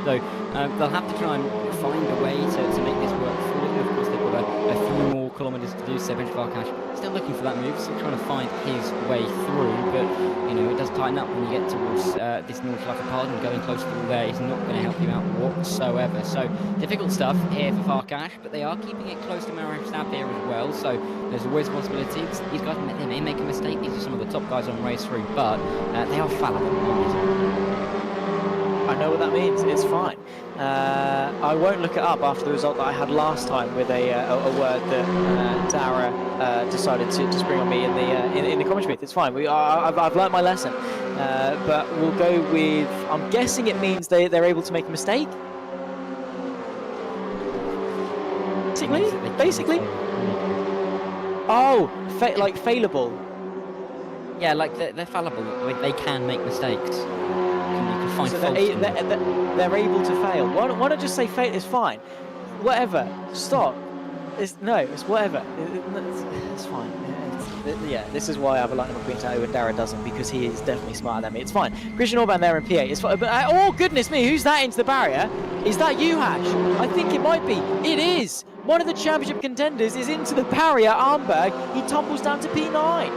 So they'll have to try and find a way to make this work for them. Of course, they've got a few more kilometres to do. So Ben Farkas still looking for that move, still trying to find his way through. But it does tighten up when you get towards this Nordschleife part, and going close to the wall there is not going to help you out whatsoever. So difficult stuff here for Farkas, but they are keeping it close to Marius Zabdir as well. So there's always possibilities. These guys, they may make a mistake. These are some of the top guys on race 3, but they are fallible. I I know what that means. It's fine. I won't look it up after the result that I had last time with a word that Dara decided to spring on me in the commentary booth. It's fine. I've learnt my lesson. But we'll go with. I'm guessing it means they're able to make a mistake. Basically. Oh, like failable. Yeah, like they're fallible. Like they can make mistakes. You can find So faults in them. they're able to fail. Why don't just say fail? It's fine. Whatever. Stop. It's whatever. It's fine. Yeah, this is why I have a Lightning McQueen tattoo and Dara doesn't, because he is definitely smarter than me. It's fine. Christian Orban there in P8. It's fine. But oh goodness me, who's that into the barrier? Is that you, Hash? I think it might be. It is. One of the championship contenders is into the barrier. Armberg. He tumbles down to P9.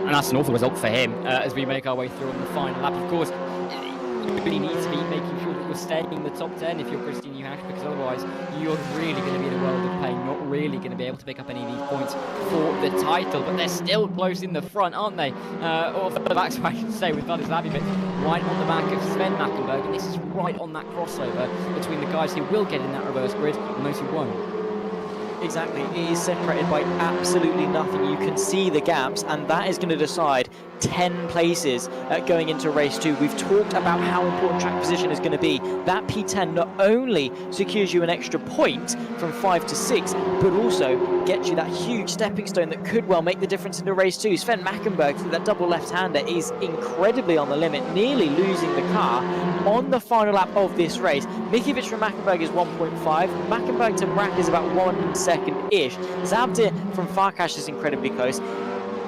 And that's an awful result for him as we make our way through on the final lap. Of course, you really need to be making sure that you're staying in the top 10 if you're Christian Uhash, because otherwise you're really going to be in a world of pain, not really going to be able to pick up any of these points for the title. But they're still close in the front, aren't they? Or for the back, I should say, with Vladislav Ivic right on the back of Sven Mackenberg. And this is right on that crossover between the guys who will get in that reverse grid and those who won't. Exactly, it is separated by absolutely nothing. You can see the gaps, and that is going to decide 10 places going into race 2. We've talked about how important track position is going to be. That P10 not only secures you an extra point from 5 to 6, but also gets you that huge stepping stone that could well make the difference into race 2. Sven Mackenberg, through that double left-hander, is incredibly on the limit, nearly losing the car on the final lap of this race. Mikiewicz from Mackenberg is 1.5. Mackenberg to Mrak is about 1 second-ish. Zabdir from Farkas is incredibly close.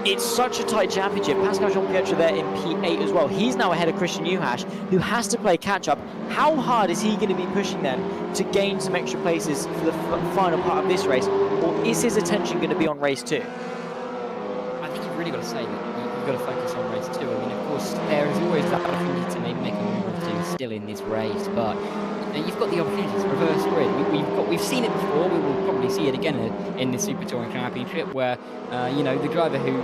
It's such a tight championship. Pascal Jean-Pietre there in P8 as well. He's now ahead of Christian Uhash, who has to play catch-up. How hard is he going to be pushing them to gain some extra places for the final part of this race? Or is his attention going to be on race 2? I think you've really got to say that you've got to focus on race 2. I mean, of course, there is always that opportunity to maybe make a move or two still in this race, but you've got the opportunities. Reverse grid. We've seen it before. We will probably see it again in the Super Touring Championship, where the driver who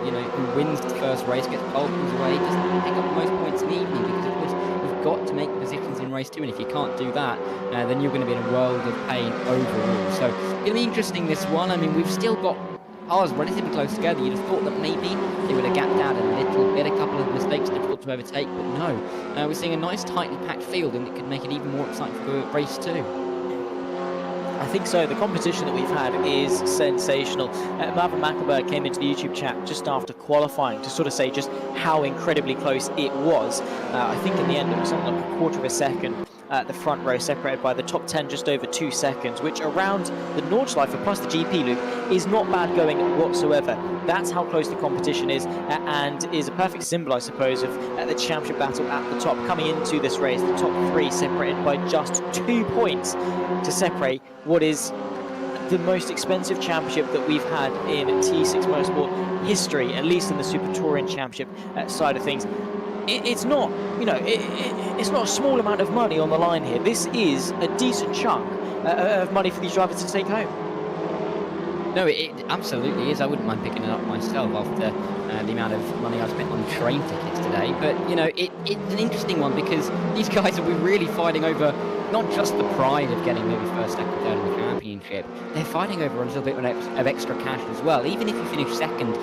wins the first race, gets pole, pulls away, doesn't pick up the most points in the evening, because of course we've got to make positions in race 2, and if you can't do that, then you're going to be in a world of pain overall. So it's going to be interesting, this one. I mean, we've still got cars relatively close together. You'd have thought that maybe they would have gapped out a little bit, a couple of mistakes difficult to overtake, but no. We're seeing a nice tightly packed field, and it could make it even more exciting for race 2. I think so. The competition that we've had is sensational. Marvin Mackenberg came into the YouTube chat just after qualifying to sort of say just how incredibly close it was. I think in the end it was something like a quarter of a second. The front row separated by the top 10 just over 2 seconds, which around the Nordschleife plus the GP loop is not bad going whatsoever. That's how close the competition is, and is a perfect symbol, I suppose, of the championship battle at the top. Coming into this race, the top 3 separated by just 2 points to separate what is the most expensive championship that we've had in T6 Motorsport history, at least in the Super Touring Championship side of things. It's not, it's not a small amount of money on the line here. This is a decent chunk of money for these drivers to take home. No, it absolutely is. I wouldn't mind picking it up myself after the amount of money I spent on train tickets today. But, it's an interesting one, because these guys will be really fighting over not just the pride of getting maybe first, second, third in the championship. They're fighting over a little bit of extra cash as well. Even if you finish second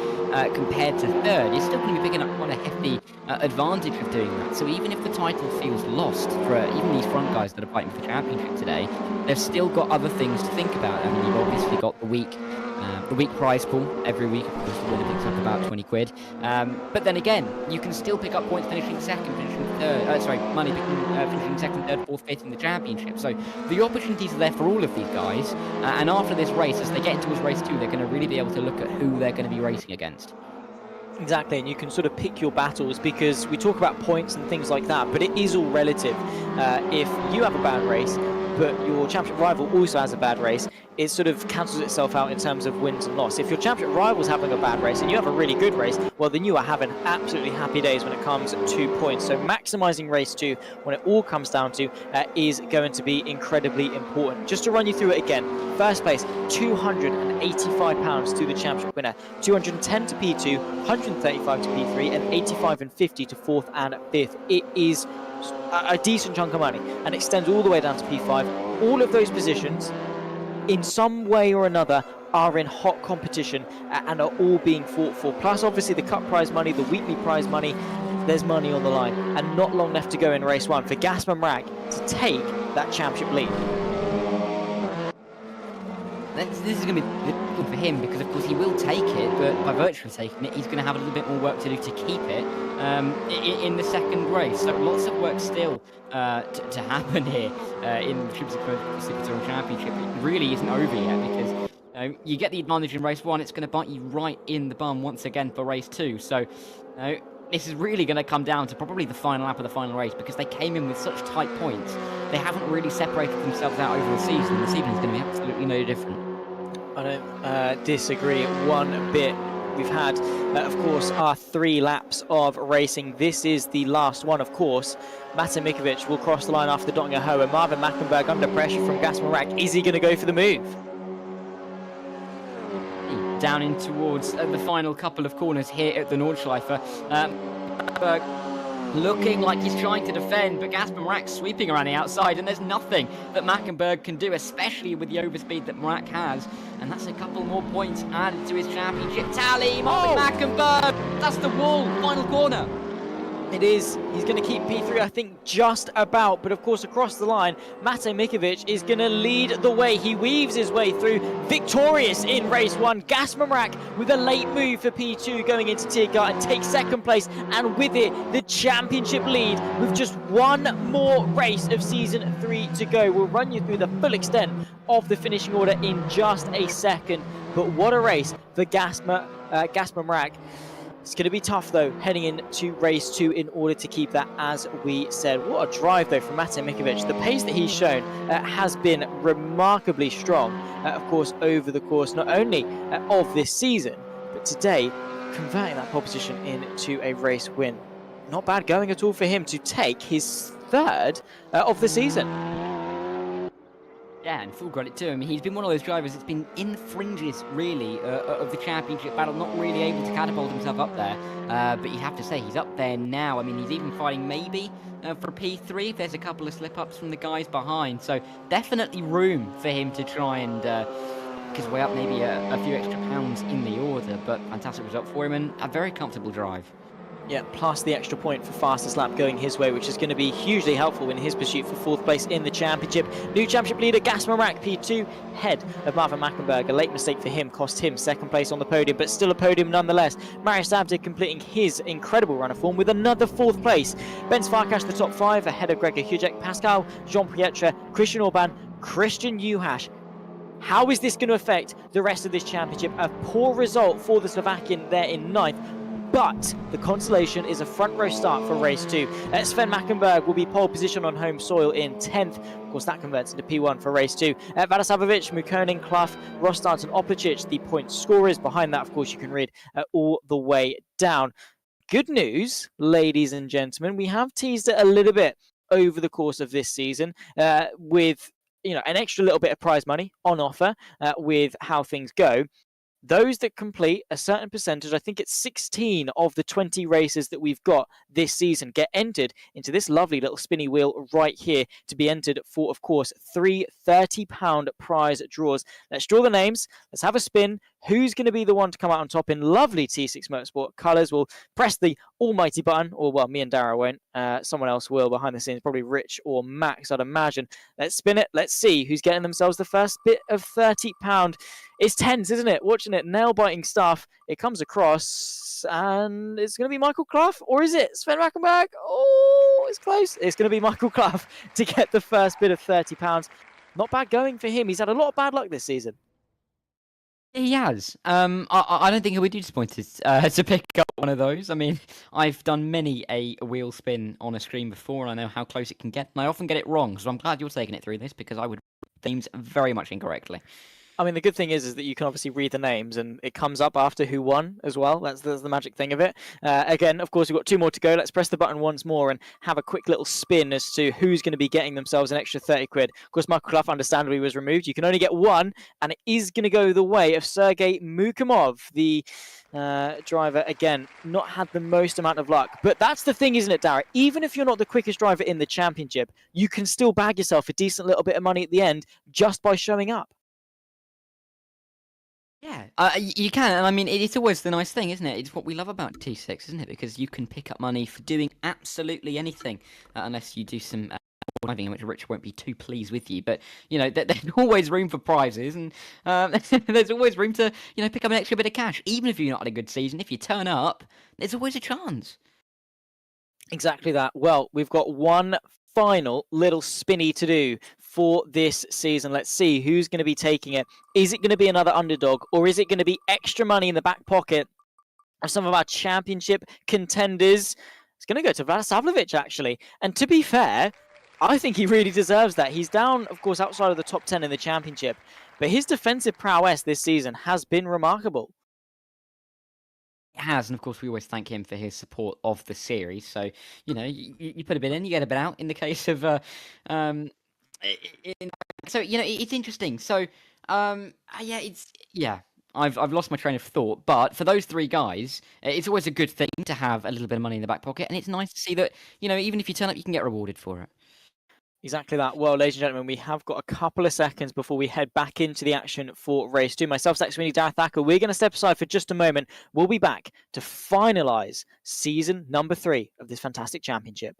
compared to third, you're still going to be picking up quite a hefty advantage of doing that. So even if the title feels lost for even these front guys that are fighting for the championship today, they've still got other things to think about. I mean, you've obviously got the week prize pool every week. Of course, the winner picks up about 20 quid. But then again, you can still pick up points finishing second, finishing third. Money finishing second, third, fourth, fifth in the championship. So the opportunities are there for all of these guys. And after this race, as they get into race 2, they're going to really be able to look at who they're going to be racing against. Exactly, and you can sort of pick your battles, because we talk about points and things like that, but it is all relative. If you have a bad race, but your championship rival also has a bad race, it sort of cancels itself out in terms of wins and loss. If your championship rival's having a bad race and you have a really good race, well, then you are having absolutely happy days when it comes to points. So maximising race 2, when it all comes down to, is going to be incredibly important. Just to run you through it again, first place, £285 to the championship winner, 210 to P2, 135 to P3, and 85 and 50 to 4th and 5th. It is a decent chunk of money and extends all the way down to P5. All of those positions, in some way or another, are in hot competition and are all being fought for. Plus, obviously, the cup prize money, the weekly prize money, there's money on the line. And not long left to go in race 1 for Gasman Rag to take that championship lead. This is going to be difficult for him because, of course, he will take it, but by virtue of taking it, he's going to have a little bit more work to do to keep it in the second race. So lots of work still to happen here in the Super Touring Championship. It really isn't over yet because you get the advantage in race 1, it's going to bite you right in the bum once again for race 2. So this is really going to come down to probably the final lap of the final race because they came in with such tight points. They haven't really separated themselves out over the season. The season is going to be absolutely no different. I don't disagree one bit. We've had, of course, our 3 laps of racing. This is the last one, of course. Mate Mikovic will cross the line after dotting a hoe, and Marvin Mackenberg under pressure from Gasman Rack. Is he going to go for the move? Down in towards the final couple of corners here at the Nordschleife. Looking like he's trying to defend, but Gasman Rack sweeping around the outside, and there's nothing that Mackenberg can do, especially with the overspeed that Rack has. And that's a couple more points added to his championship tally. Marvin Mackenberg, that's the wall, final corner. It is. He's going to keep P3, I think, just about. But, of course, across the line, Mate Mikovic is going to lead the way. He weaves his way through, victorious in race 1. Gasman Rack with a late move for P2 going into Tiergarten and takes second place. And with it, the championship lead with just one more race of Season 3 to go. We'll run you through the full extent of the finishing order in just a second. But what a race for Gasman Rack. It's going to be tough, though, heading into race 2 in order to keep that, as we said. What a drive, though, from Mate Mikovic. The pace that he's shown has been remarkably strong, of course, over the course not only of this season, but today, converting that pole position into a race win. Not bad going at all for him to take his 3rd of the season. Yeah, and full credit to him. He's been one of those drivers that's been in the fringes, really, of the championship battle, not really able to catapult himself up there. But you have to say, he's up there now. I mean, he's even fighting maybe for P3 if there's a couple of slip-ups from the guys behind. So definitely room for him to try and get his way up maybe a few extra pounds in the order. But fantastic result for him and a very comfortable drive. Yeah, plus the extra point for fastest lap going his way, which is going to be hugely helpful in his pursuit for 4th place in the championship. New championship leader Gasman Rack, P2, head of Marvin Mackenberg. A late mistake for him cost him 2nd place on the podium, but still a podium nonetheless. Marius Abdig completing his incredible run of form with another 4th place. Ben Farkash, the top 5, ahead of Gregor Hujek, Pascal, Jean-Pietre, Christian Orban, Christian Juhasz. How is this going to affect the rest of this championship? A poor result for the Slovakian there in 9th. But the consolation is a front row start for race 2. Sven Mackenberg will be pole position on home soil in 10th. Of course, that converts into P1 for race 2. Vadasavovic, Mukonin, Clough, Rostart and Oplicic, the point scorers. Behind that, of course, you can read all the way down. Good news, ladies and gentlemen. We have teased it a little bit over the course of this season with an extra little bit of prize money on offer with how things go. Those that complete a certain percentage, I think it's 16 of the 20 races that we've got this season, get entered into this lovely little spinny wheel right here to be entered for, of course, 3 £30 prize draws. Let's draw the names. Let's have a spin. Who's going to be the one to come out on top in lovely T6 Motorsport colours? We'll press the almighty button, or, well, me and Dara won't. Someone else will behind the scenes, probably Rich or Max, I'd imagine. Let's spin it. Let's see who's getting themselves the first bit of £30. It's tense, isn't it? Watching it, nail-biting stuff. It comes across, and it's going to be Michael Clough, or is it Sven Mackenberg? Oh, it's close. It's going to be Michael Clough to get the first bit of £30. Not bad going for him. He's had a lot of bad luck this season. He has. I don't think he'll be disappointed to pick up one of those. I mean, I've done many a wheel spin on a screen before, and I know how close it can get, and I often get it wrong, so I'm glad you're taking it through this, because I would themes very much incorrectly. I mean, the good thing is that you can obviously read the names and it comes up after who won as well. That's the magic thing of it. Again, of course, we've got 2 more to go. Let's press the button once more and have a quick little spin as to who's going to be getting themselves an extra 30 quid. Of course, Michael Clough understandably was removed. You can only get one, and it is going to go the way of Sergei Mukamov, the driver. Again, not had the most amount of luck. But that's the thing, isn't it, Dara? Even if you're not the quickest driver in the championship, you can still bag yourself a decent little bit of money at the end just by showing up. Yeah, you can, and I mean, it's always the nice thing, isn't it? It's what we love about T6, isn't it? Because you can pick up money for doing absolutely anything, unless you do some driving, in which Rich won't be too pleased with you. But you know, there's always room for prizes, and there's always room to pick up an extra bit of cash, even if you're not had a good season. If you turn up, there's always a chance. Exactly that. Well, we've got one final little spinny to do for this season. Let's see who's going to be taking it. Is it going to be another underdog, or is it going to be extra money in the back pocket of some of our championship contenders? It's going to go to Vlasavlovic, actually. And to be fair, I think he really deserves that. He's down, of course, outside of the top 10 in the championship, but his defensive prowess this season has been remarkable. Has, and of course we always thank him for his support of the series. So you put a bit in, you get a bit out. In the case of so it's interesting. So I've lost my train of thought, but for those 3 guys, it's always a good thing to have a little bit of money in the back pocket, and it's nice to see that even if you turn up, you can get rewarded for it. Exactly that. Well, ladies and gentlemen, we have got a couple of seconds before we head back into the action for race 2. Myself, Zach Sweeney, Dareth Thacker, we're going to step aside for just a moment. We'll be back to finalise season number 3 of this fantastic championship.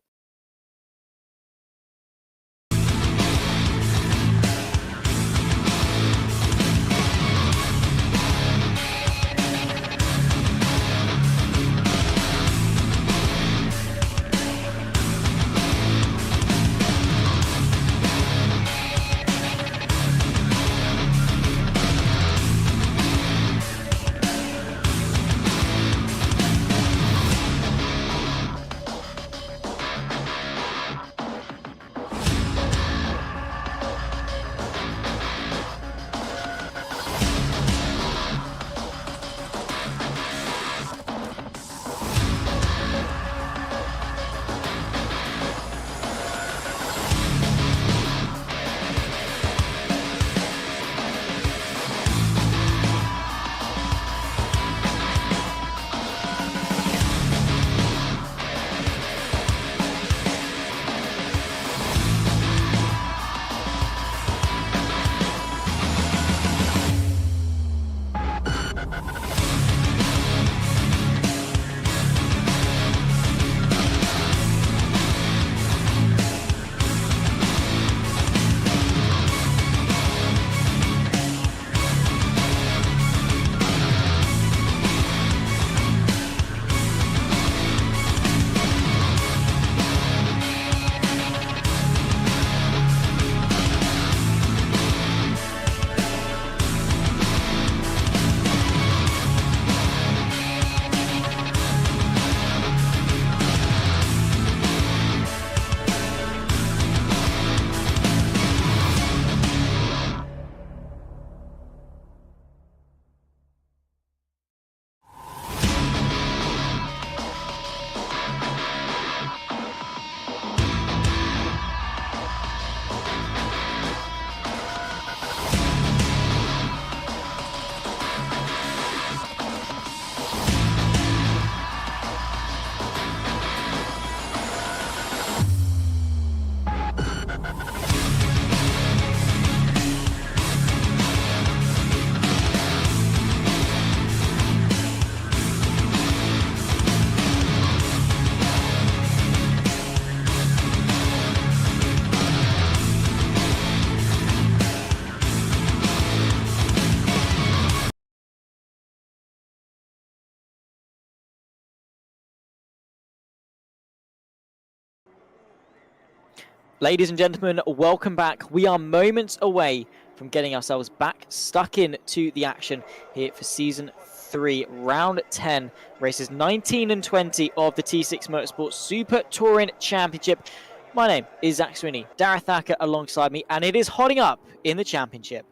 Ladies and gentlemen, welcome back. We are moments away from getting ourselves back stuck into the action here for Season 3, Round 10, races 19 and 20 of the T6 Motorsport Super Touring Championship. My name is Zach Sweeney, Dareth Thacker alongside me, and it is hotting up in the championship.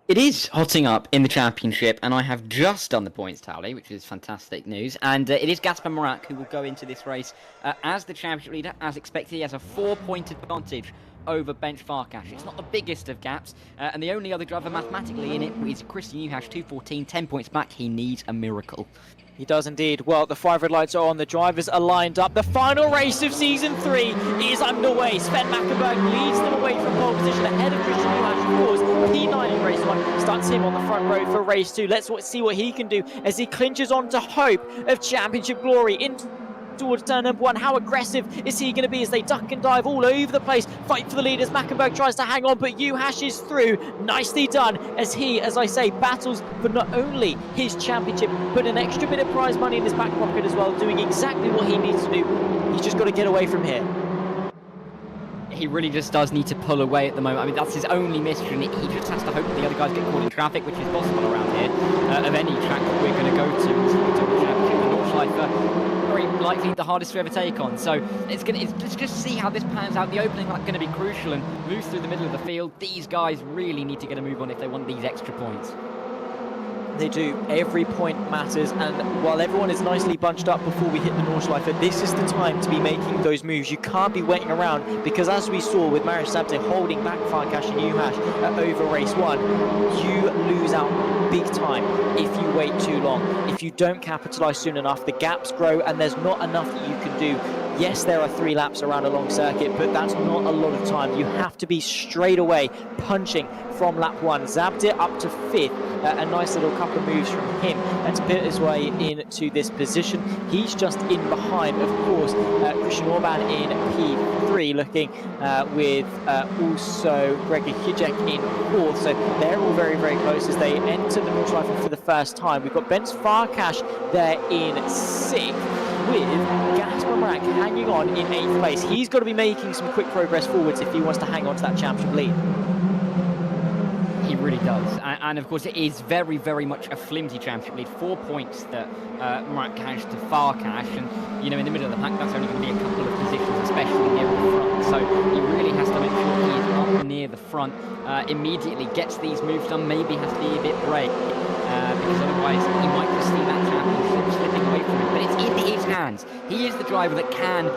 It is hotting up in the championship, and I have just done the points tally, which is fantastic news. And it is Gaspar Marak who will go into this race as the championship leader. As expected, he has a 4-point advantage over Bench Farkash. It's not the biggest of gaps, and the only other driver mathematically in it is Christian Uhash, 2:14, 10 points back. He needs a miracle. He does indeed. Well, the 5 red lights are on. The drivers are lined up. The final race of Season 3 is underway. Sven Mackenberg leads them away from pole position ahead of Christian Uhash, of course. P9 in race 1 starts him on the front row for race 2. Let's see what he can do as he clinches on to hope of championship glory in towards turn number 1. How aggressive is he going to be as they duck and dive all over the place, fight for the leaders? Mackenberg tries to hang on, but Uhash is through. Nicely done as he, as I say, battles for not only his championship but an extra bit of prize money in his back pocket as well, doing exactly what he needs to do. He's just got to get away from here. He really just does need to pull away at the moment. I mean, that's his only mission. He just has to hope that the other guys get caught in traffic, which is possible around here, of any track that we're going to go to. The Nordschleife, very likely the hardest to ever take on. So let's just see how this pans out. The opening is going to be crucial and moves through the middle of the field. These guys really need to get a move on if they want these extra points. They do. Every point matters, and while everyone is nicely bunched up before we hit the Nordschleife, this is the time to be making those moves. You can't be waiting around, because as we saw with Marius Zabte holding back Farkash and Uhash over race 1, you lose out big time if you wait too long. If you don't capitalise soon enough, the gaps grow and there's not enough that you can do. Yes, there are 3 laps around a long circuit, but that's not a lot of time. You have to be straight away punching from lap 1. Zabte up to 5th. A nice little couple of moves from him to put his way into this position. He's just in behind, of course, Christian Orban in P3, looking with also Gregor Hijek in 4th. So they're all very, very close as they enter the Nordschleife for the first time. We've got Benz Farkash there in 6th, with Gaspar Marak hanging on in 8th place. He's got to be making some quick progress forwards if he wants to hang on to that championship lead. He really does, and of course it is very, very much a flimsy championship lead. 4 points that Marak has to Farkash, and in the middle of the pack that's only going to be a couple of positions, especially near the front. So he really has to make sure he is up near the front immediately, gets these moves done, maybe has to be a bit brave, because otherwise he might just see that championship slipping away from him. But it's in his hands. He is the driver that can,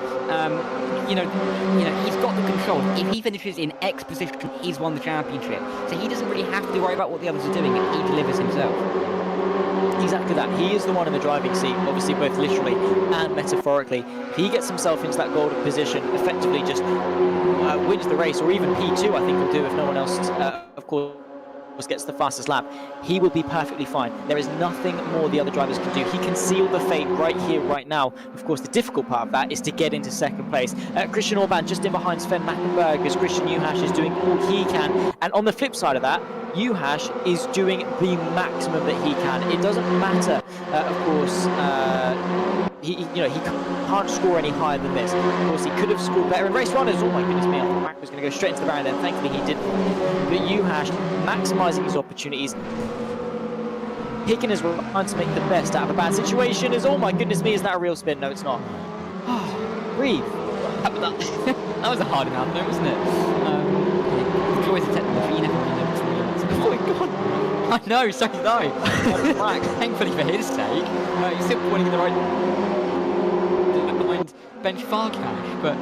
he's got the control. If he finishes in X position, he's won the championship. So he doesn't really have to worry about what the others are doing, and he delivers himself. Exactly that. He is the one in the driving seat, obviously both literally and metaphorically. If he gets himself into that golden position, effectively just wins the race, or even P2 I think will do if no one else, of course, gets the fastest lap, he will be perfectly fine. There is nothing more the other drivers can do. He can seal the fate right here, right now. Of course, the difficult part of that is to get into second place. Christian Orban just in behind Sven Mackenberg as Christian Uhash is doing all he can. And on the flip side of that, Uhash is doing the maximum that he can. It doesn't matter, of course, he can't score any higher than this. Of course, he could have scored better in race 1. Oh my goodness me, I thought Mac was going to go straight into the barrier then. Thankfully, he didn't. But Uhash maximising his opportunities, picking his run to make the best out of a bad situation. Oh my goodness me, is that a real spin? No, it's not. Breathe. That was a hard enough, though, wasn't it? The joys of technology, you never really know what's real. Oh my god. I know, so did I. Thankfully for his sake, he's still pointing in the right behind Bench Farkash, but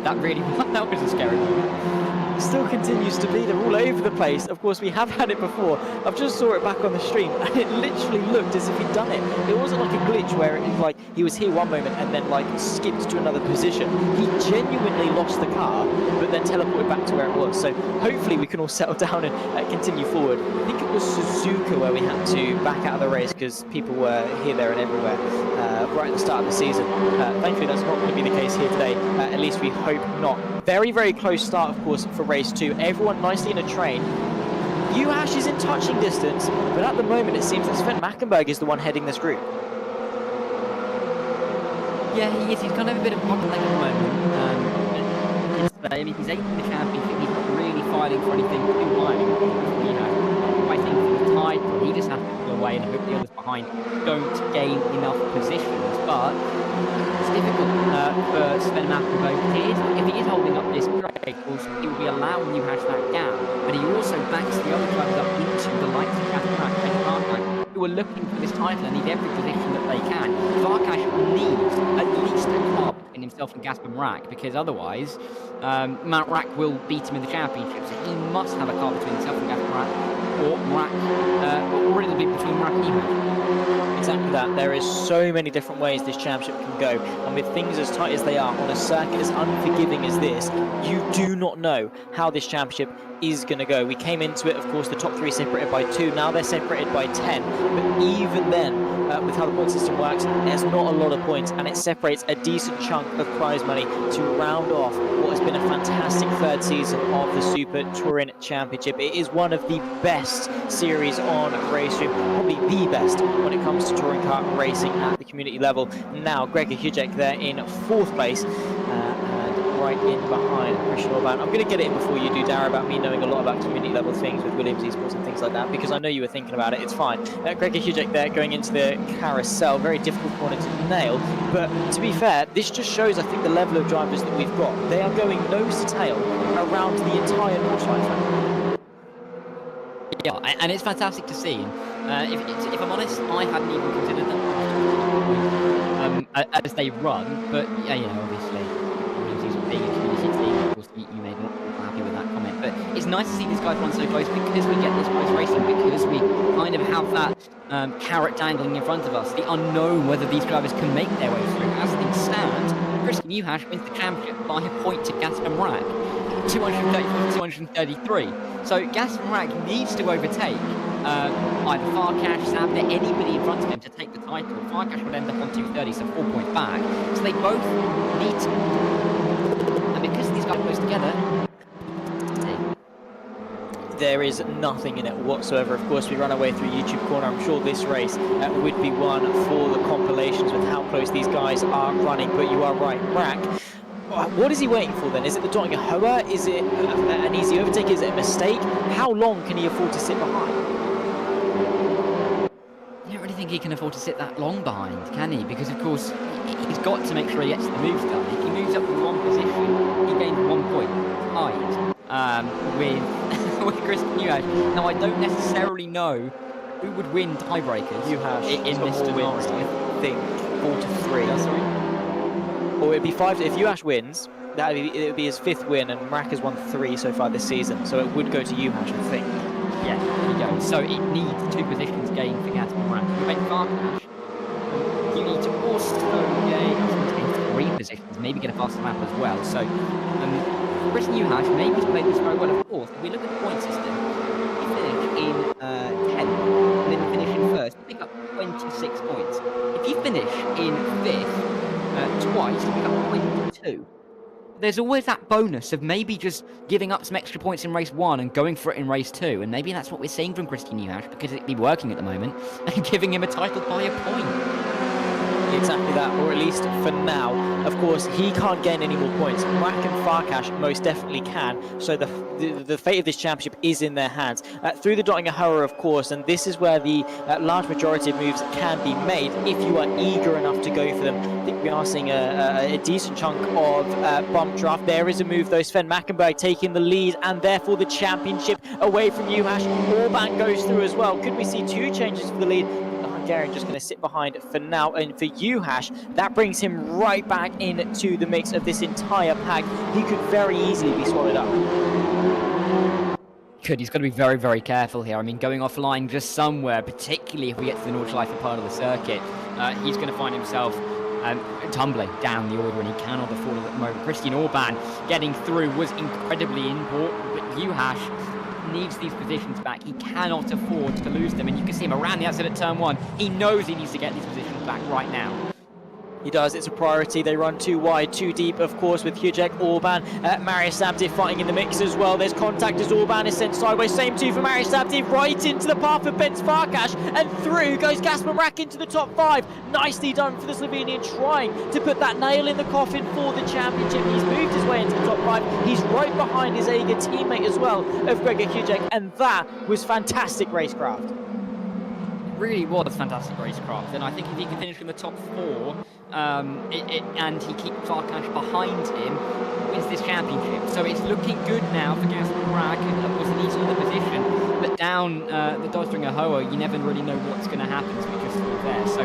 that was a scary moment. Still continues to be, they're all over the place. Of course, we have had it before. I've just saw it back on the stream, and it literally looked as if he'd done it. It wasn't like a glitch where it like he was here one moment and then like skipped to another position. He genuinely lost the car, but then teleported back to where it was. So hopefully we can all settle down and continue forward. I think it was Suzuka where we had to back out of the race because people were here, there, and everywhere right at the start of the season. Thankfully, that's not going to be the case here today. At least we hope not. Very, very close start, of course, for race 2. Everyone nicely in a train. Uhash is in touching distance, but at the moment it seems that Sven Mackenberg is the one heading this group. Yeah, he is. He's kind of a bit of a bottleneck at the moment. I mean, he's 8th in the championship. He's not really fighting for anything too high. I think he's tied. He just has to go away and hope the others behind don't gain enough positions. But it's difficult for Sven Mackenberg. If he is holding up this break, he will be allowing Uhash that gap, but he also backs the other drivers up into who are looking for this title and need every position that they can. Farkash needs at least a car between himself and Gasper Mrak, because otherwise Mount Rack will beat him in the championship. So he must have a car between himself and Gasper Mrak, or Mrak, or it'll be between Mrak and Emo. Exactly that. There is so many different ways this championship can go, and with things as tight as they are on a circuit as unforgiving as this, you do not know how this championship is going to go. We came into it, of course, the top 3 separated by 2, now they're separated by 10, but even then, with how the point system works, there's not a lot of points, and it separates a decent chunk of prize money to round off what has been a fantastic third season of the Super Touring Championship. It is one of the best series on Racestream, probably the best when it comes to touring car racing at the community level. Now, Gregor Hujek there in 4th place, and right in behind Christian Orban. I'm going to get it in before you do, Dara, about me knowing a lot about community level things with Williams Esports and things like that, because I know you were thinking about it. It's fine. Gregor Hujek there going into the carousel, very difficult corner to nail, but to be fair, this just shows, I think, the level of drivers that we've got. They are going nose to tail around the entire Nordschleife. Yeah, and it's fantastic to see. If I'm honest, I hadn't even considered them as they run, but yeah, you know, obviously, Williams is being a community team. Of course, you made me happy with that comment, but it's nice to see these guys run so close, because we get this close racing, because we kind of have that carrot dangling in front of us, the unknown whether these drivers can make their way through. As things stand, Christian Uhash wins the championship by a point to Gasper Mrak, 233. So Gasper Mrak needs to overtake either Farkash, Sabda, anybody in front of him to take the title. Farkash would end up on 230, so 4 points back. So they both need to. And because these guys are close together, there is nothing in it whatsoever. Of course, we run our way through YouTube Corner. I'm sure this race would be one for the compilations with how close these guys are running. But you are right, Mrak. What is he waiting for then? Is it the Dotting Hoa? Is it an easy overtake? Is it a mistake? How long can he afford to sit behind? I don't really think he can afford to sit that long behind, can he? Because, of course, he's got to make sure he gets the moves done. If he moves up to 1 position, he gains 1 point. With Christian Uhash. Now, I don't necessarily know who would win tiebreakers in this scenario. I think 4-3. Or it'd be 5. If Uhash wins, it would be his 5th win, and Mrak has won 3 so far this season. So it would go to Uhash, I think. Yeah, there you go. So it needs 2 positions gained for Gasper Mrak. You make Farkash, you need to also gain 3 positions, maybe get a faster lap as well. So Christian Uhash maybe he's played this very well. Of course, if we look at the point system, you finish in 10th, and then you finish in 1st, you pick up 26 points. If you finish in 5th, twice, you pick up 22. There's always that bonus of maybe just giving up some extra points in race 1 and going for it in race 2, and maybe that's what we're seeing from Christian Uhash, because it'd be working at the moment, and giving him a title by a point. Exactly that, or at least for now. Of course, he can't gain any more points. Mrak and Farkash most definitely can, so the fate of this championship is in their hands. Through the Dotting Hoa, of course, and this is where the large majority of moves can be made if you are eager enough to go for them. I think we are seeing a decent chunk of bump draft. There is a move though, Sven Mackenberg taking the lead, and therefore the championship away from Uhash. Orban goes through as well. Could we see 2 changes for the lead? Hungarian just going to sit behind for now, and for Uhash, that brings him right back into the mix of this entire pack. He could very easily be swallowed up. He's got to be very, very careful here. I mean, going offline just somewhere, particularly if we get to the Nordschleife part of the circuit, he's going to find himself tumbling down the order, and he cannot afford it at the moment. Christian Orban getting through was incredibly important, but Uhash needs these positions back. He cannot afford to lose them, and you can see him around the outside at turn 1. He knows he needs to get these positions back right now. He does, it's a priority. They run 2 wide, 2 deep, of course, with Hujek, Orban, Marius Sabdiv fighting in the mix as well. There's contact as Orban is sent sideways. Same 2 for Marius Sabdiv, right into the path of Benz Farkash, and through goes Gasper Mrak into the top 5. Nicely done for the Slovenian, trying to put that nail in the coffin for the championship. He's moved his way into the top 5. He's right behind his Aga teammate as well, of Gregor Hujek, and that was fantastic racecraft. Really was fantastic racecraft, and I think if he can finish in the top 4 and he keeps Farkash behind him, wins this championship. So it's looking good now for Gasper Mrak, who was in each other position, but down the Dodringer Hoa, you never really know what's going to happen, as we just saw there. So,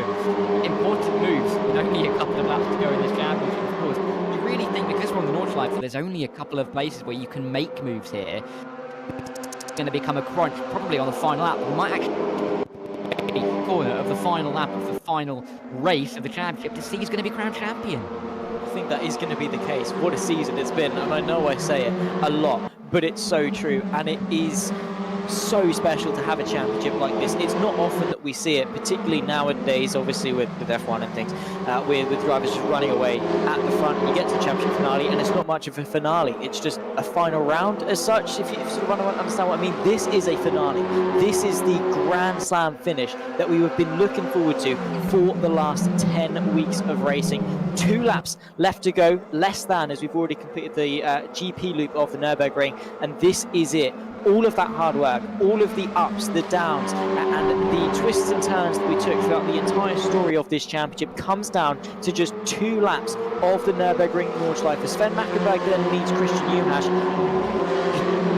important moves with only a couple of laps to go in this championship, of course. You really think, because we're on the Nordschleife, there's only a couple of places where you can make moves here. It's going to become a crunch, probably on the final lap. We might actually corner of the final lap of the final race of the championship to see who's going to be crowned champion. I think that is going to be the case. What a season it's been, and I know I say it a lot, but it's so true, and it is so special to have a championship like this. It's not often that we see it, particularly nowadays, obviously with F1 and things, with drivers just running away at the front. You get to the championship finale, and it's not much of a finale. It's just a final round as such, if you sort of understand what I mean. This is a finale. This is the Grand Slam finish that we have been looking forward to for the last 10 weeks of racing. 2 laps left to go, less than, as we've already completed the GP loop of the Nürburgring, and this is it. All of that hard work, all of the ups, the downs, and the twists and turns that we took throughout the entire story of this championship comes down to just 2 laps of the Nürburgring Nordschleife. Sven Mackenberg then leads Christian Juhasz.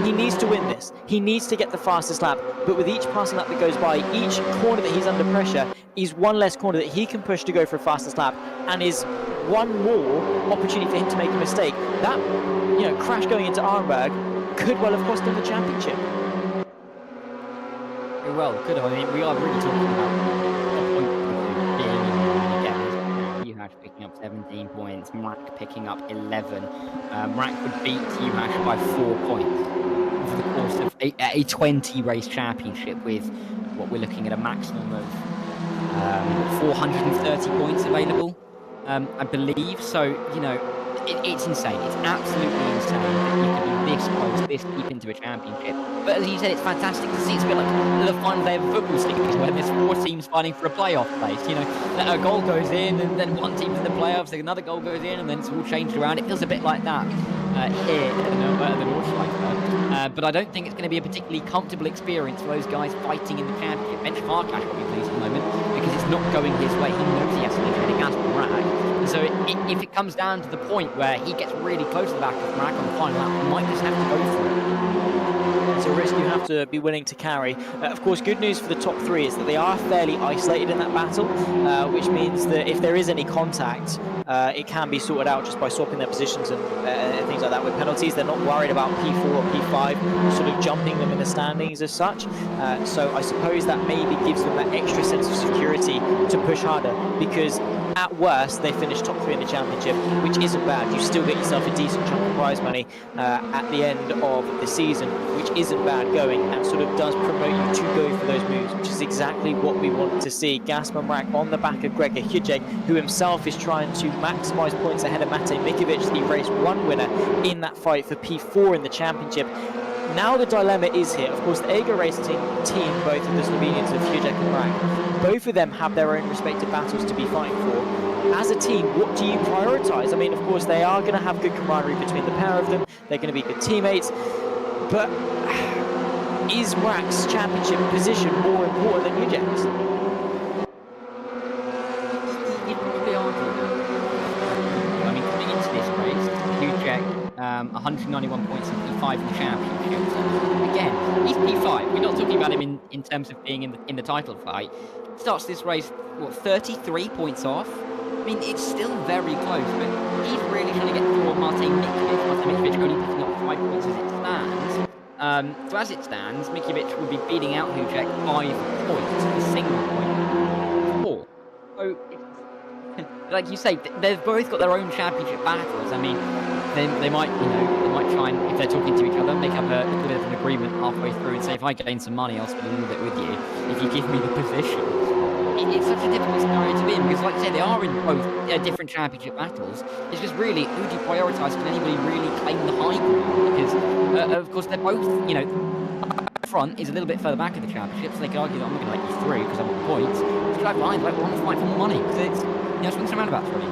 He needs to win this. He needs to get the fastest lap, but with each passing lap that goes by, each corner that he's under pressure is one less corner that he can push to go for a fastest lap, and is one more opportunity for him to make a mistake. That, crash going into Arnberg could well have cost him the championship. Well, could have. I mean, we are really talking about a point being again. Juhasz picking up 17 points, Mrak picking up 11. Mrak would beat Juhasz by 4 points over the course of a 20 race championship, with what we're looking at a maximum of 430 points available, I believe. So, it's insane. It's absolutely insane that you can be this close, this deep into a championship. But as you said, it's fantastic to see. It's a bit like the final day of a football season where there's 4 teams fighting for a playoff place. That a goal goes in, and then one team's in the playoffs, then another goal goes in, and then it's all changed around. It feels a bit like that here at the Nordschleife. But I don't think it's going to be a particularly comfortable experience for those guys fighting in the championship. Bench Farkas will be pleased at the moment because it's not going his way. He knows he has to leave it against Mrak. So if it comes down to the point where he gets really close to the back of Mrak on the final lap, he might just have to go for it. It's a risk you have to be willing to carry. Of course, good news for the top 3 is that they are fairly isolated in that battle, which means that if there is any contact, it can be sorted out just by swapping their positions and things like that with penalties. They're not worried about P4 or P5 sort of jumping them in the standings as such. So I suppose that maybe gives them that extra sense of security to push harder, because at worst they finish top 3 in the championship, which isn't bad. You still get yourself a decent chunk of prize money at the end of the season, which isn't bad going, and sort of does promote you to go for those moves, which is exactly what we want to see. Gasper Mrak on the back of Gregor Hüjek, who himself is trying to maximise points ahead of Matej Mikovic, the race 1 winner in that fight for P4 in the championship. Now the dilemma is here. Of course, the Ego Racing team, both of the Slovenians of Hüjek and Mrak, both of them have their own respective battles to be fighting for. As a team, what do you prioritise? I mean, of course, they are going to have good camaraderie between the pair of them. They're going to be good teammates. But is Mrak's championship position more important than Hüjek's? You'd probably argue that. I mean, coming into this race, Hüjek, 191 points in P5 in the championship. So, again, he's P5. We're not talking about him in terms of being in the title fight. Starts this race, 33 points off? I mean, it's still very close, but he's really trying to get through on Matej Mikovic. Matej Mikovic only picking up 5 points as it stands. So as it stands, Mikovic will be beating out Hüjek 5 points, a single point. 4. So, like you say, they've both got their own championship battles. I mean, they might try and, if they're talking to each other, make up a bit of an agreement halfway through and say, if I gain some money, I'll spend a little bit with you if you give me the position. It's such a difficult scenario to be in, because like I say, they are in both different championship battles. It's just really, who do you prioritise? Can anybody really claim the high ground? Because, of course, they're both, front is a little bit further back in the championship, so they could argue that I'm not going to let you through because I'm on points. But drive behind, like, we want to fight for more money, because it's, swings and roundabouts, really.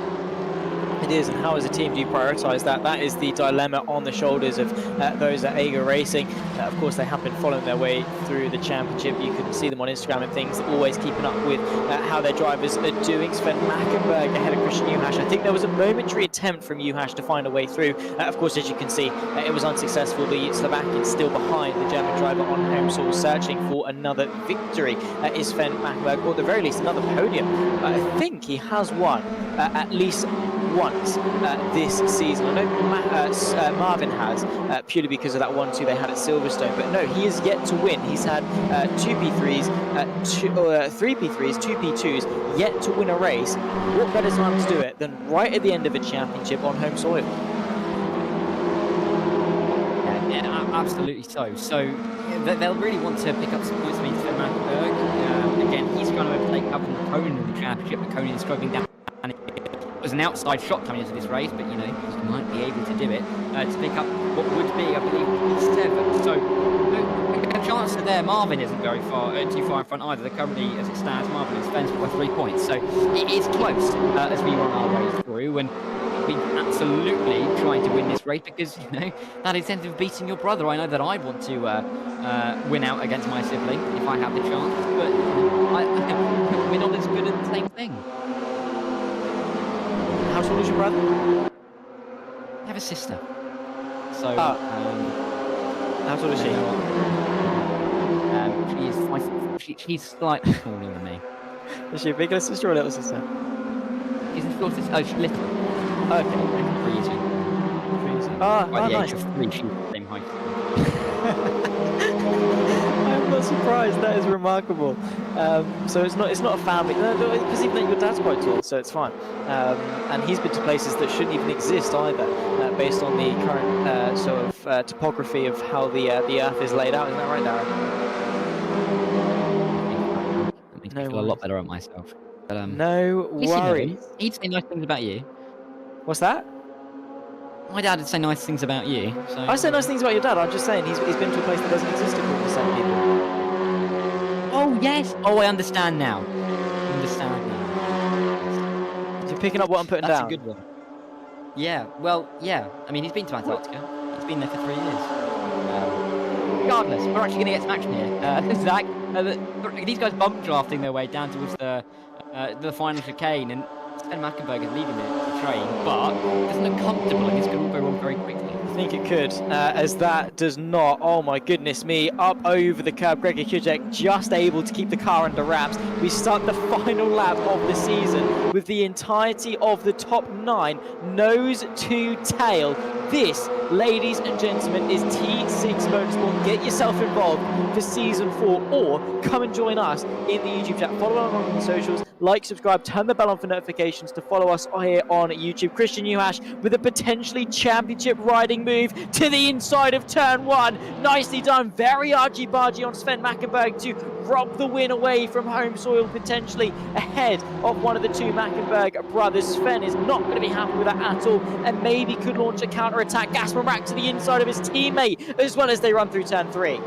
It is, and how as a team do you prioritise that? That is the dilemma on the shoulders of those at Aga Racing. Of course, they have been following their way through the championship. You can see them on Instagram and things, always keeping up with how their drivers are doing. Sven Mackenberg ahead of Christian Juhasz. I think there was a momentary attempt from Juhasz to find a way through. Of course, as you can see, it was unsuccessful. The Slovakian still behind the German driver on home soil, searching for another victory. Is Sven Mackenberg, or at the very least, another podium. I think he has won at least once this season. I know Marvin has, purely because of that 1-2 they had at Silverstone, but no, he is yet to win. He's had 2 P3s, 3 P3s, 2 P2s, yet to win a race. What better time to do it than right at the end of a championship on home soil? Yeah, absolutely so. So they'll really want to pick up some points for Sven Mackenberg. Again, he's going to overtake up in the Conan in the championship, but Conan is struggling down. It was an outside shot coming into this race, but you know, he might be able to do it to pick up what would be, I believe, P7. So a chance there. Marvin isn't very far, too far in front either. They're currently, as it stands, Marvin is fenced by 3 points. So it is close as we run our way through, and we're absolutely trying to win this race because, you know, that incentive of beating your brother. I know that I want to win out against my sibling if I have the chance, but we're not as good at the same thing. How tall is your brother? I have a sister. So, how tall is she? She is 5. She's slightly smaller than me. Is she a bigger sister or a little sister? She's a short sister. Oh, she's little. Okay. Freezing. By the age of 3, she's the same height. I'm not surprised. That is remarkable. So it's not a family. Because even your dad's quite tall, so it's fine. And he's been to places that shouldn't even exist either, based on the current sort of topography of how the Earth is laid out. Isn't that right, Darren? That makes me feel a lot better about myself. But, no worries. He'd say nice things about you. What's that? My dad would say nice things about you. So I say nice things about your dad. I'm just saying he's been to a place that doesn't exist according to some people. Oh yes. Oh, I understand now. You're picking up what I'm putting That's down. a good one. Yeah. Well, yeah. I mean, he's been to Antarctica. He's been there for 3 years. Regardless, we're actually going to get some action here. Zach, these guys bump drafting their way down towards the final chicane, and Sven Mackenberg is leading the train, but it doesn't look comfortable, and this could all go wrong very quickly. I think it could, as that does not. Oh my goodness me, up over the curb. Gregor Kujek just able to keep the car under wraps. We start the final lap of the season with the entirety of the top 9 nose to tail. This, ladies and gentlemen, is T6 Motorsport. Get yourself involved for season 4, or come and join us in the YouTube chat. Follow along on the socials, like, subscribe, turn the bell on for notifications to follow us here on YouTube. Christian Juhasz with a potentially championship riding move to the inside of turn 1. Nicely done, very argy-bargy on Sven Mackenberg to rob the win away from home soil, potentially ahead of one of the 2 Mackenberg brothers. Sven is not going to be happy with that at all, and maybe could launch a counter-attack. Gasparak to the inside of his teammate, as well as they run through turn 3.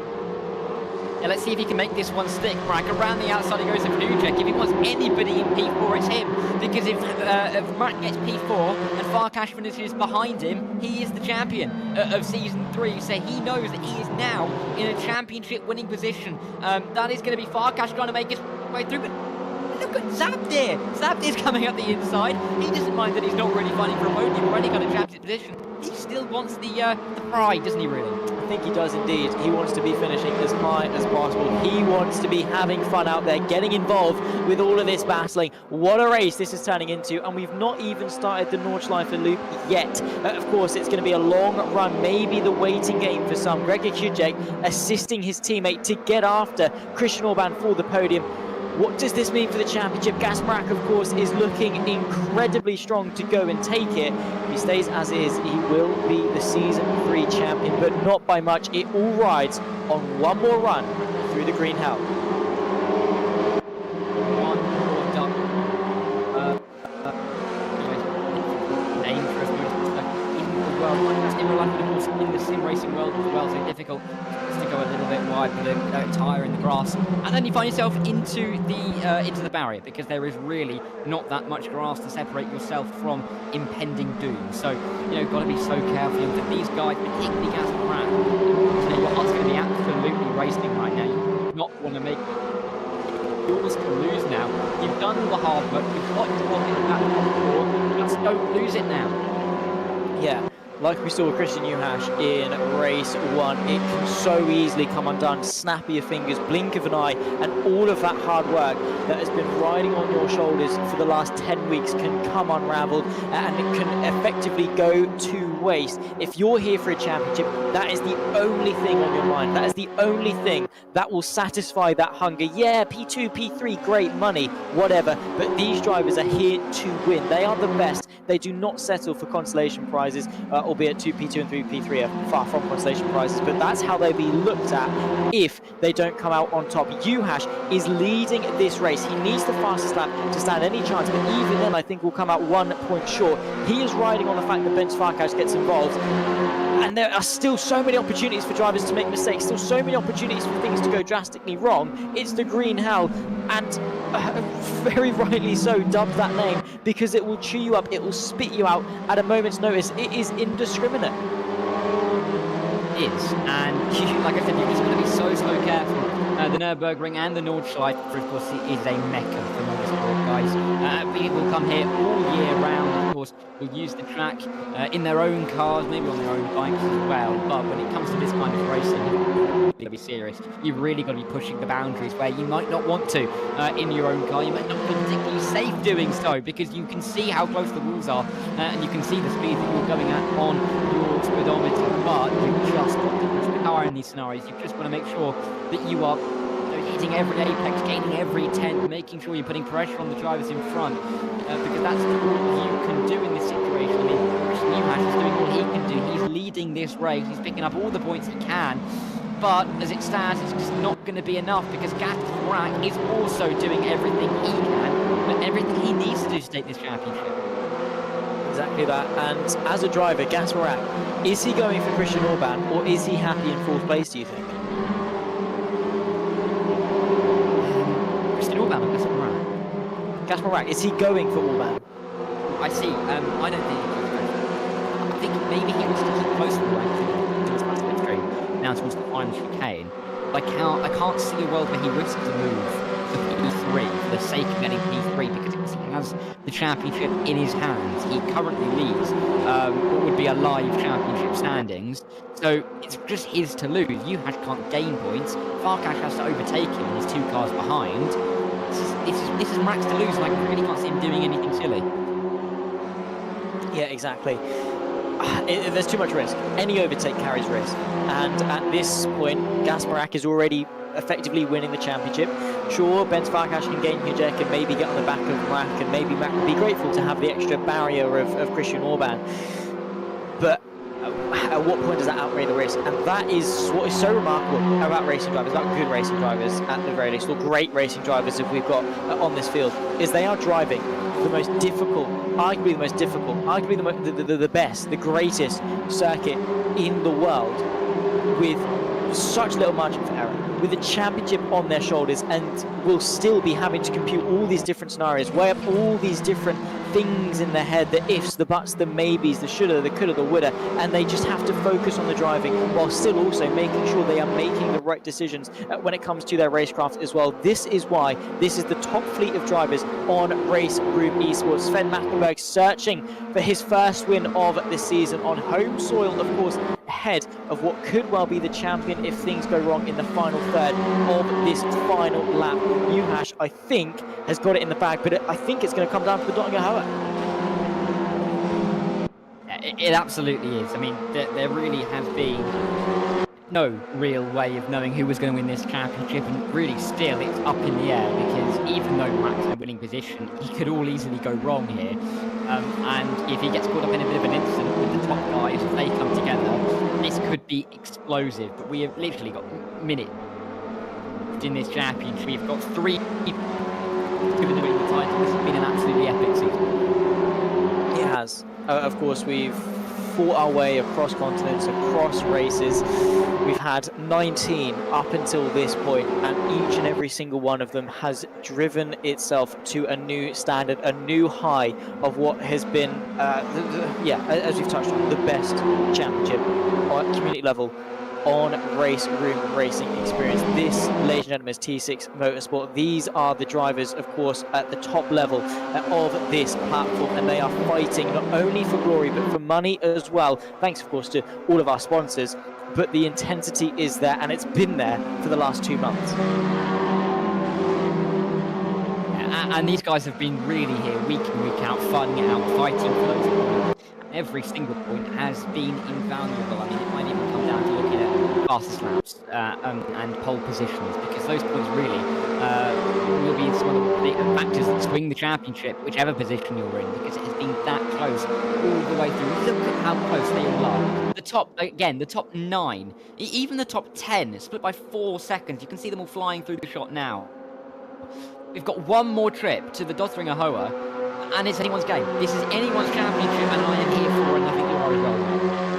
Yeah, let's see if he can make this one stick. Right, around the outside he goes to Kujek. If he wants anybody in P4, it's him. Because if Mark gets P4 and Farkas finishes behind him, he is the champion of Season 3. So he knows that he is now in a championship winning position. That is going to be Farkas trying to make his way through. But look at Zap there. Zap is coming up the inside. He doesn't mind that he's not really fighting for a podium. Already got a championship position. He still wants the pride, doesn't he, really? I think he does indeed. He wants to be finishing as high as possible. He wants to be having fun out there, getting involved with all of this battling. What a race this is turning into, and we've not even started the Nordschleife loop yet. Of course, it's going to be a long run, maybe the waiting game for some. Gregor Kujek assisting his teammate to get after Christian Orban for the podium. What does this mean for the championship? Gasparak, of course, is looking incredibly strong to go and take it. If he stays as is, he will be the Season 3 champion, but not by much. It all rides on one more run through the green hell. One more done. Dangerous moves. In the world, in real life, in the sim racing world as well, so difficult to go a little bit wide with a tyre in the grass. And then you find yourself into the barrier, because there is really not that much grass to separate yourself from impending doom. So, got to be so careful that these guys, particularly Gas and Rat, your heart's going to be absolutely racing right now. You do not want to make yours to lose now. You've done all the hard work, you've got your spot in that top 4, just don't lose it now. Yeah, like we saw with Christian Newhash in race 1, it can so easily come undone. Snap of your fingers, blink of an eye, and all of that hard work that has been riding on your shoulders for the last 10 weeks can come unraveled, and it can effectively go to waste. If you're here for a championship, that is the only thing on your mind. That is the only thing that will satisfy that hunger. Yeah, P2, P3, great money, whatever, but these drivers are here to win. They are the best. They do not settle for consolation prizes, albeit 2 P2 and 3 P3 are far from consolation prizes, but that's how they'll be looked at if they don't come out on top. Newhash is leading this race. He needs the fastest lap to stand any chance, but even then I think we'll come out 1 point short. He is riding on the fact that Ben Farkas gets involved, and there are still so many opportunities for drivers to make mistakes, still so many opportunities for things to go drastically wrong. It's the green hell, and very rightly so dubbed that name, because it will chew you up, it will spit you out at a moment's notice. It is indiscriminate. It is, and like I said, you've just got to be so careful. The Nürburgring and the Nordschleife, of course, is a mecca for motorsport, guys. People come here all year round, of course, will use the track in their own cars, maybe on their own bikes as well. But when it comes to this kind of racing, you've got to be serious. You've really got to be pushing the boundaries where you might not want to in your own car. You might not be particularly safe doing so, because you can see how close the walls are, and you can see the speed that you're going at on your speedometer. But you've just got to push the car in these scenarios. You've just got to make sure that you are hitting every apex, gaining every 10, making sure you're putting pressure on the drivers in front, because that's all you can do in this situation. I mean, Christian Newhash is doing all he can do. He's leading this race. He's picking up all the points he can. But as it stands, it's just not going to be enough, because Gatrak is also doing everything he can, but everything he needs to do to take this championship. Exactly that. And as a driver, Gasparak, is he going for Christian Orban, or is he happy in 4th place, do you think? Christian Orban or Gasparak? Gasparak, is he going for Orban? I see. I don't think he's going for. I think maybe he wants to keep close to the slipstream now towards the final chicane. But I can't see a world where he risks to move to P3 for the sake of getting P3, because he has the championship in his hands. He currently leads what would be a live championship standings, so it's just his to lose. Newhash can't gain points. Farkas has to overtake him, and he's 2 cars behind. This is max to lose, and I really can't see him doing anything silly. Yeah, exactly. There's too much risk. Any overtake carries risk, and at this point, Gasparak is already effectively winning the championship. Sure, Ben Farkas can gain Hujek and maybe get on the back of Mack, and maybe Mack would be grateful to have the extra barrier of Christian Orban. But at what point does that outweigh the risk? And that is what is so remarkable about racing drivers, about good racing drivers at the very least, or great racing drivers that we've got on this field, is they are driving the most difficult, arguably the most difficult, arguably the best, the greatest circuit in the world, with such little margin for error, with a championship on their shoulders, and will still be having to compute all these different scenarios, weigh up all these different things in their head, the ifs, the buts, the maybes, the shoulda, the coulda, the woulda, and they just have to focus on the driving while still also making sure they are making the right decisions when it comes to their racecraft as well. This is why this is the top fleet of drivers on Race Group Esports. Sven Mattenberg searching for his first win of this season on home soil, of course, ahead of what could well be the champion if things go wrong in the final third of this final lap. Newhash, I think, has got it in the bag, but I think it's going to come down to the dotting hour. It absolutely is. I mean, there really has been no real way of knowing who was going to win this championship, and really still it's up in the air, because even though Mack's in a winning position, he could all easily go wrong here. And if he gets caught up in a bit of an incident with the top guys, if they come together, this could be explosive. But we have literally got minutes in this championship. We've got 3 given the winning the title. This has been an absolutely epic season. It has. Of course, we've fought our way across continents, across races. We've had 19 up until this point, and each and every single one of them has driven itself to a new standard, a new high of what has been, as we've touched on, the best championship at community level on race room racing experience. This, ladies and gentlemen, is T6 Motorsport. These are the drivers, of course, at the top level of this platform, and they are fighting not only for glory but for money as well, thanks of course to all of our sponsors. But the intensity is there, and it's been there for the last 2 months. And these guys have been really here week in, week out, fighting it out, fighting for those points. Every single point has been invaluable. I mean, it might even come down to looking at fastest laps and pole positions, because those points really will be some of the factors that swing the championship, whichever position you're in, because it has been that close all the way through. Look at how close they all are. The top 9, even the top 10, split by 4 seconds. You can see them all flying through the shot now. We've got one more trip to the Dothringer Hoa, and it's anyone's game. This is anyone's championship, and I am here for it, and I think you are as well.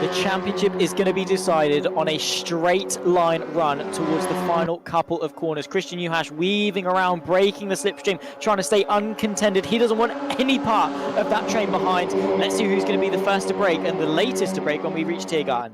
The championship is going to be decided on a straight line run towards the final couple of corners. Christian Juhasz weaving around, breaking the slipstream, trying to stay uncontended. He doesn't want any part of that train behind. Let's see who's going to be the first to break and the latest to break when we reach Tiergarten.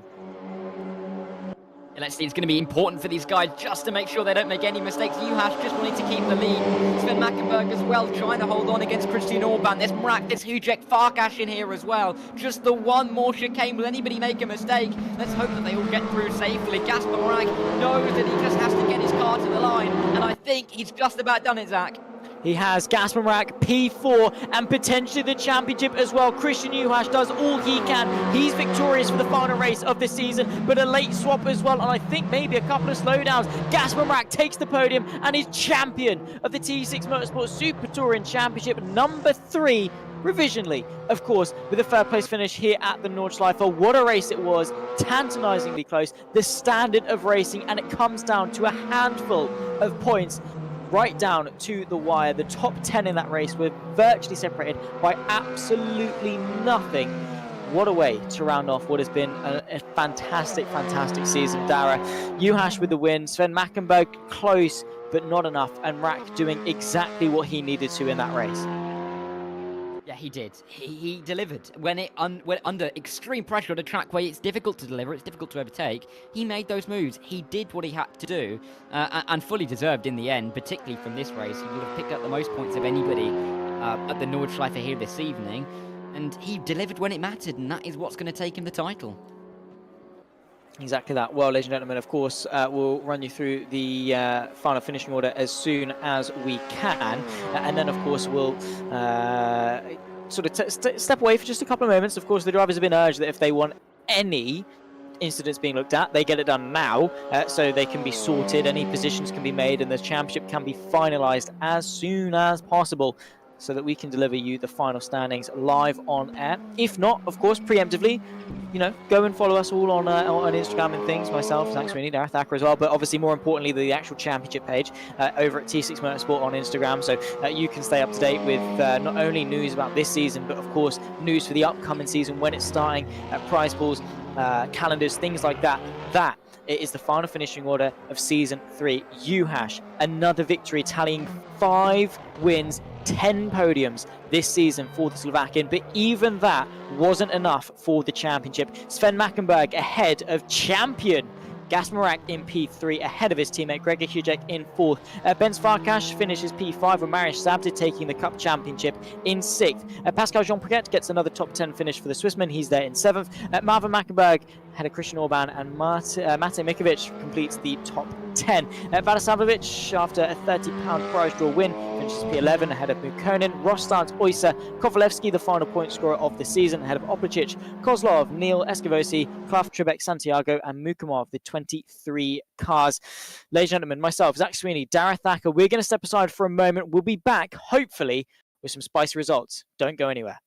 Let's see, it's going to be important for these guys just to make sure they don't make any mistakes. Juhasz just wanting to keep the lead. Sven Mackenberg as well, trying to hold on against Christian Orban. There's Mrak, there's Hujek, Farkas in here as well. Just the one more chicane. Will anybody make a mistake? Let's hope that they all get through safely. Gasper Mrak knows that he just has to get his car to the line, and I think he's just about done it, Zach. He has Gasper Mrak, P4, and potentially the championship as well. Christian Juhasz does all he can. He's victorious for the final race of the season, but a late swap as well, and I think maybe a couple of slowdowns. Gasper Mrak takes the podium and is champion of the T6 Motorsport Super Touring Championship, number 3, provisionally, of course, with a third place finish here at the Nordschleife. What a race it was, tantalizingly close, the standard of racing, and it comes down to a handful of points right down to the wire. The top 10 in that race were virtually separated by absolutely nothing. What a way to round off what has been a fantastic season. Dara, Juhasz with the win, Sven Mackenberg close but not enough, and Mrak doing exactly what he needed to in that race. Yeah, he did. He delivered. When under extreme pressure on a track where it's difficult to deliver, it's difficult to overtake, he made those moves. He did what he had to do, and fully deserved in the end, particularly from this race. He would have picked up the most points of anybody at the Nordschleife here this evening, and he delivered when it mattered, and that is what's going to take him the title. Exactly that. Well, ladies and gentlemen, of course, we'll run you through the final finishing order as soon as we can. And then, of course, we'll sort of step away for just a couple of moments. Of course, the drivers have been urged that if they want any incidents being looked at, they get it done now, so they can be sorted, any positions can be made, and the championship can be finalised as soon as possible, so that we can deliver you the final standings live on air. If not, of course, preemptively, you know, go and follow us all on Instagram and things. Myself, Zach Sweeney, Dareth Thacker as well, but obviously more importantly, the actual championship page over at T6 Motorsport on Instagram, so you can stay up to date with not only news about this season, but of course news for the upcoming season, when it's starting, prize pools, calendars, things like that. That it is the final finishing order of season 3. Juhasz, another victory, tallying 5 wins, 10 podiums this season for the Slovakian, but even that wasn't enough for the championship. Sven Mackenberg ahead of champion Gasper Mrak in P3, ahead of his teammate Gregor Hujek in 4th. Ben Farkas finishes P5, with Mariusz Zabda taking the Cup Championship in 6th. Pascal Jean-Paquette gets another top 10 finish for the Swissman. He's there in 7th. Marvin Mackenberg ahead of Christian Orban, and Mate Mikovic completes the top 10. Vadisavljevic, after a £30 prize draw win, finishes P11 ahead of Mukonin. Rostad, Oysa, Kovalevsky, the final point scorer of the season, ahead of Oplicic, Kozlov, Neil, Escovosi, Klaff, Trebek, Santiago, and Mukamov, the 23 cars. Ladies and gentlemen, myself, Zach Sweeney, Dareth Thacker, we're going to step aside for a moment. We'll be back, hopefully, with some spicy results. Don't go anywhere.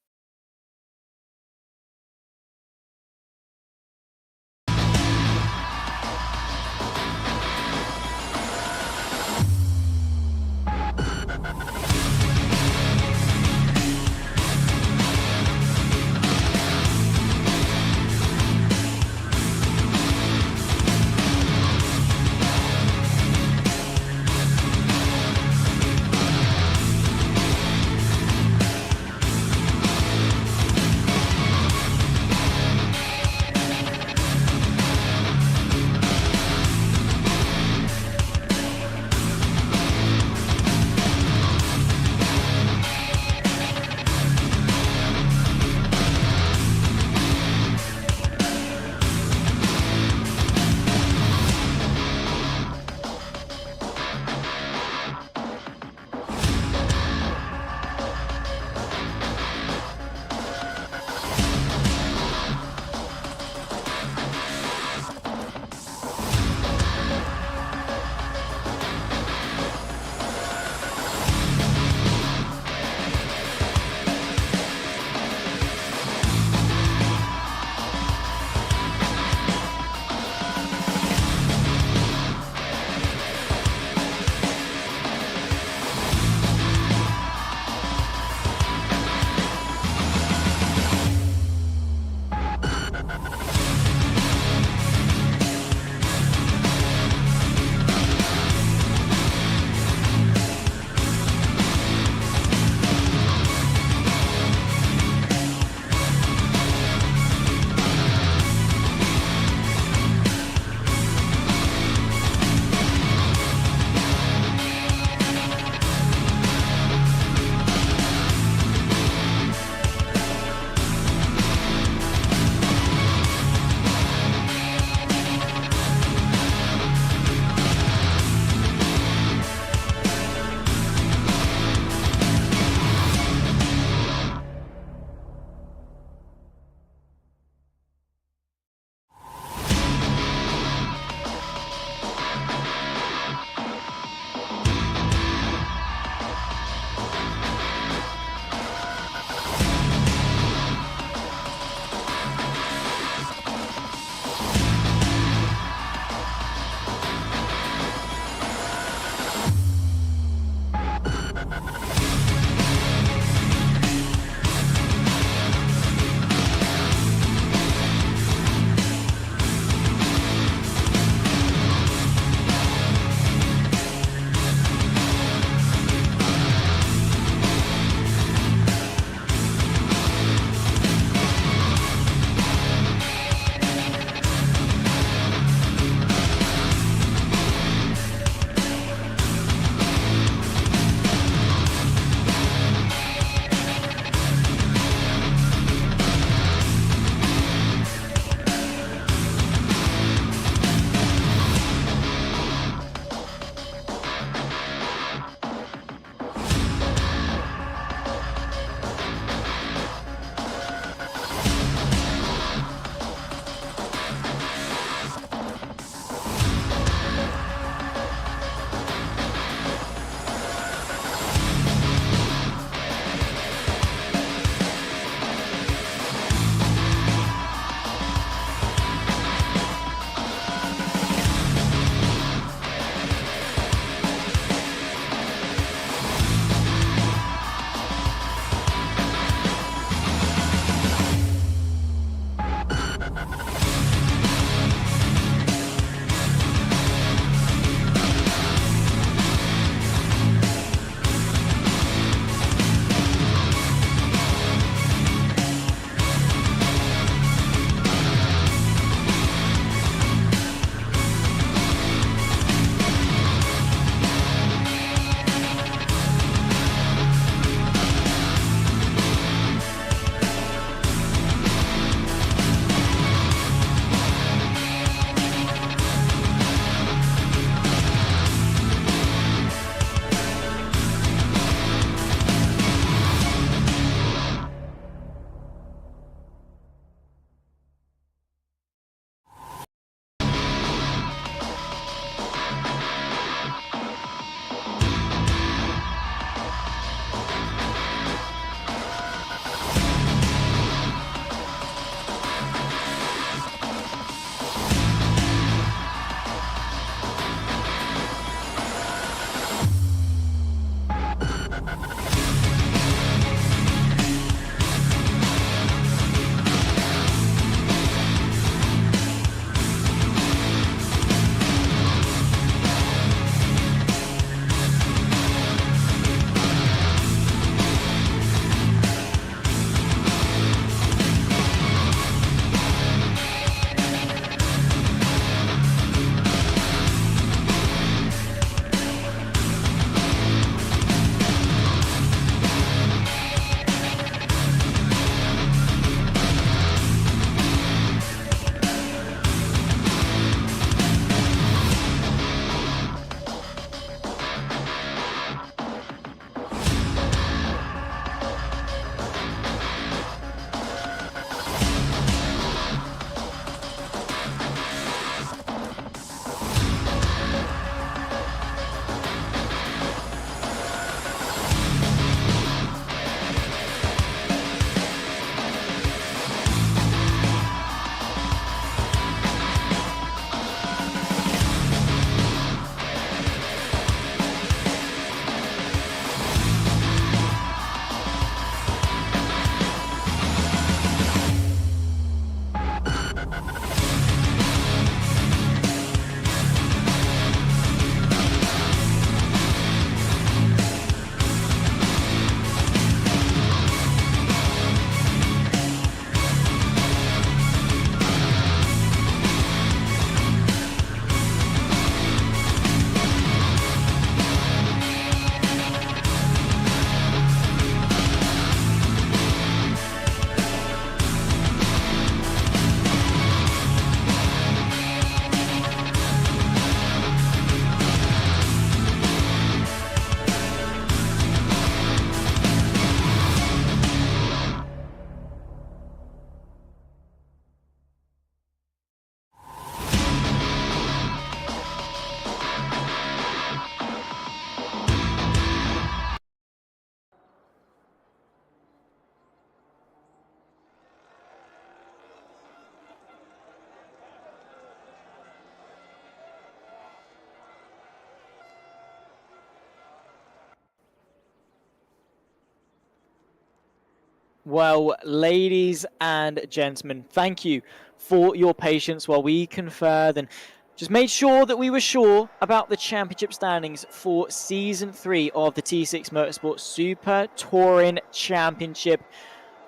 Well, ladies and gentlemen, thank you for your patience while we conferred and just made sure that we were sure about the championship standings for Season 3 of the T6 Motorsport Super Touring Championship.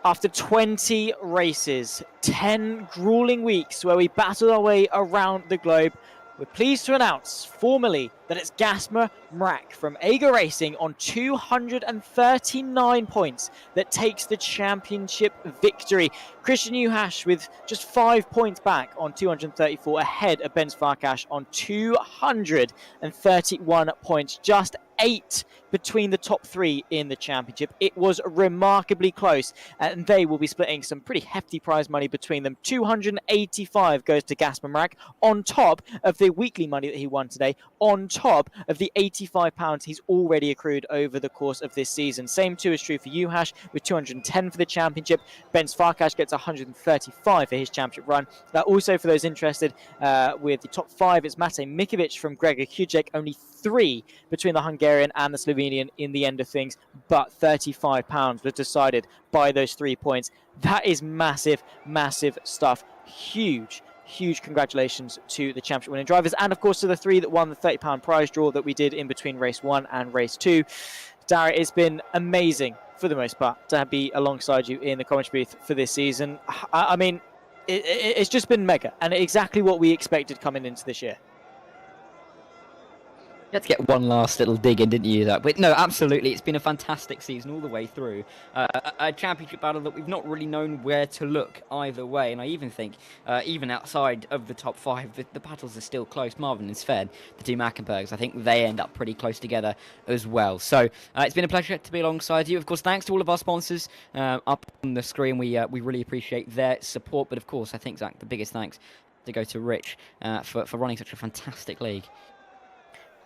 After 20 races, 10 grueling weeks where we battled our way around the globe, we're pleased to announce formally that it's Gasper Mrak from Aga Racing on 239 points that takes the championship victory. Christian Uhash with just 5 points back on 234, ahead of Ben Farkash on 231 points. Just 8 between the top 3 in the championship. It was remarkably close, and they will be splitting some pretty hefty prize money between them. 285 goes to Gasper Mrak, on top of the weekly money that he won today, on top of the £85 he's already accrued over the course of this season. Same too is true for Uhash with 210 for the championship. Ben Farkash gets 135 for his championship run. Also, for those interested, with the top 5, it's Matej Mikovic from Gregor Kujek, only 3 between the Hungarian and the Slovenian in the end of things, but £35 was decided by those 3 points. That is massive, massive stuff. Huge congratulations to the championship winning drivers, and of course to the 3 that won the £30 prize draw that we did in between race 1 and race 2. Darragh, it's been amazing for the most part to be alongside you in the commentary booth for this season. I mean, it's just been mega, and exactly what we expected coming into this year. You had to get one last little dig in, didn't you? But no, absolutely, it's been a fantastic season all the way through. A championship battle that we've not really known where to look either way, and I even think, even outside of the top 5, the battles are still close. Marvin and Sven, the two Mackenbergs, I think they end up pretty close together as well. So it's been a pleasure to be alongside you. Of course, thanks to all of our sponsors up on the screen. We really appreciate their support, but of course, I think, Zach, the biggest thanks to go to Rich for running such a fantastic league.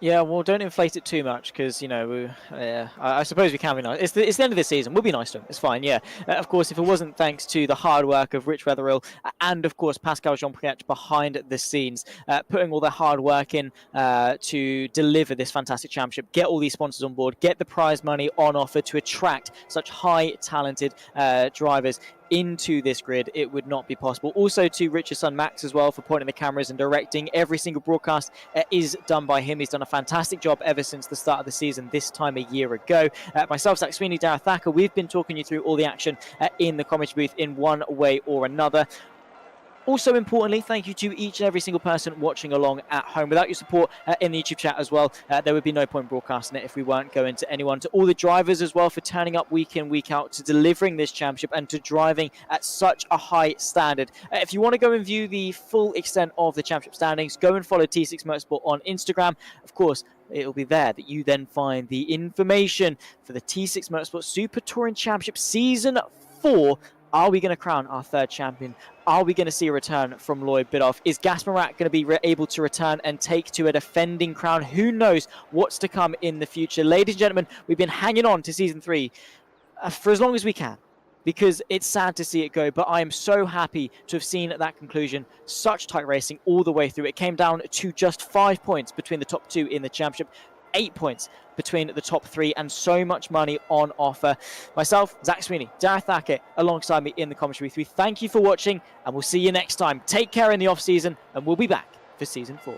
Yeah, well, don't inflate it too much because, you know, I suppose we can be nice. It's the end of the season. We'll be nice to him. It's fine, yeah. Of course, if it wasn't thanks to the hard work of Rich Wetherill and, of course, Pascal Jean-Priech behind the scenes, putting all their hard work in to deliver this fantastic championship, get all these sponsors on board, get the prize money on offer to attract such high talented drivers into this grid, it would not be possible. Also to Richard's son Max as well for pointing the cameras and directing. Every single broadcast is done by him. He's done a fantastic job ever since the start of the season this time a year ago. Myself, Zach Sweeney, Darragh Thacker, we've been talking you through all the action in the commentary booth in one way or another. Also importantly, thank you to each and every single person watching along at home. Without your support in the YouTube chat as well, there would be no point broadcasting it if we weren't going to anyone. To all the drivers as well for turning up week in, week out, to delivering this championship and to driving at such a high standard. If you want to go and view the full extent of the championship standings, go and follow T6 Motorsport on Instagram. Of course, it'll be there that you then find the information for the T6 Motorsport Super Touring Championship Season 4. Are we going to crown our 3rd champion? Are we going to see a return from Lloyd Bidoff? Is Gasper Mrak going to be able to return and take to a defending crown? Who knows what's to come in the future? Ladies and gentlemen, we've been hanging on to Season 3 for as long as we can, because it's sad to see it go, but I am so happy to have seen that conclusion. Such tight racing all the way through. It came down to just 5 points between the top 2 in the championship, 8 points between the top 3, and so much money on offer. Myself, Zach Sweeney, Darragh Thacker, alongside me in the commentary booth. We thank you for watching, and we'll see you next time. Take care in the off-season, and we'll be back for Season 4.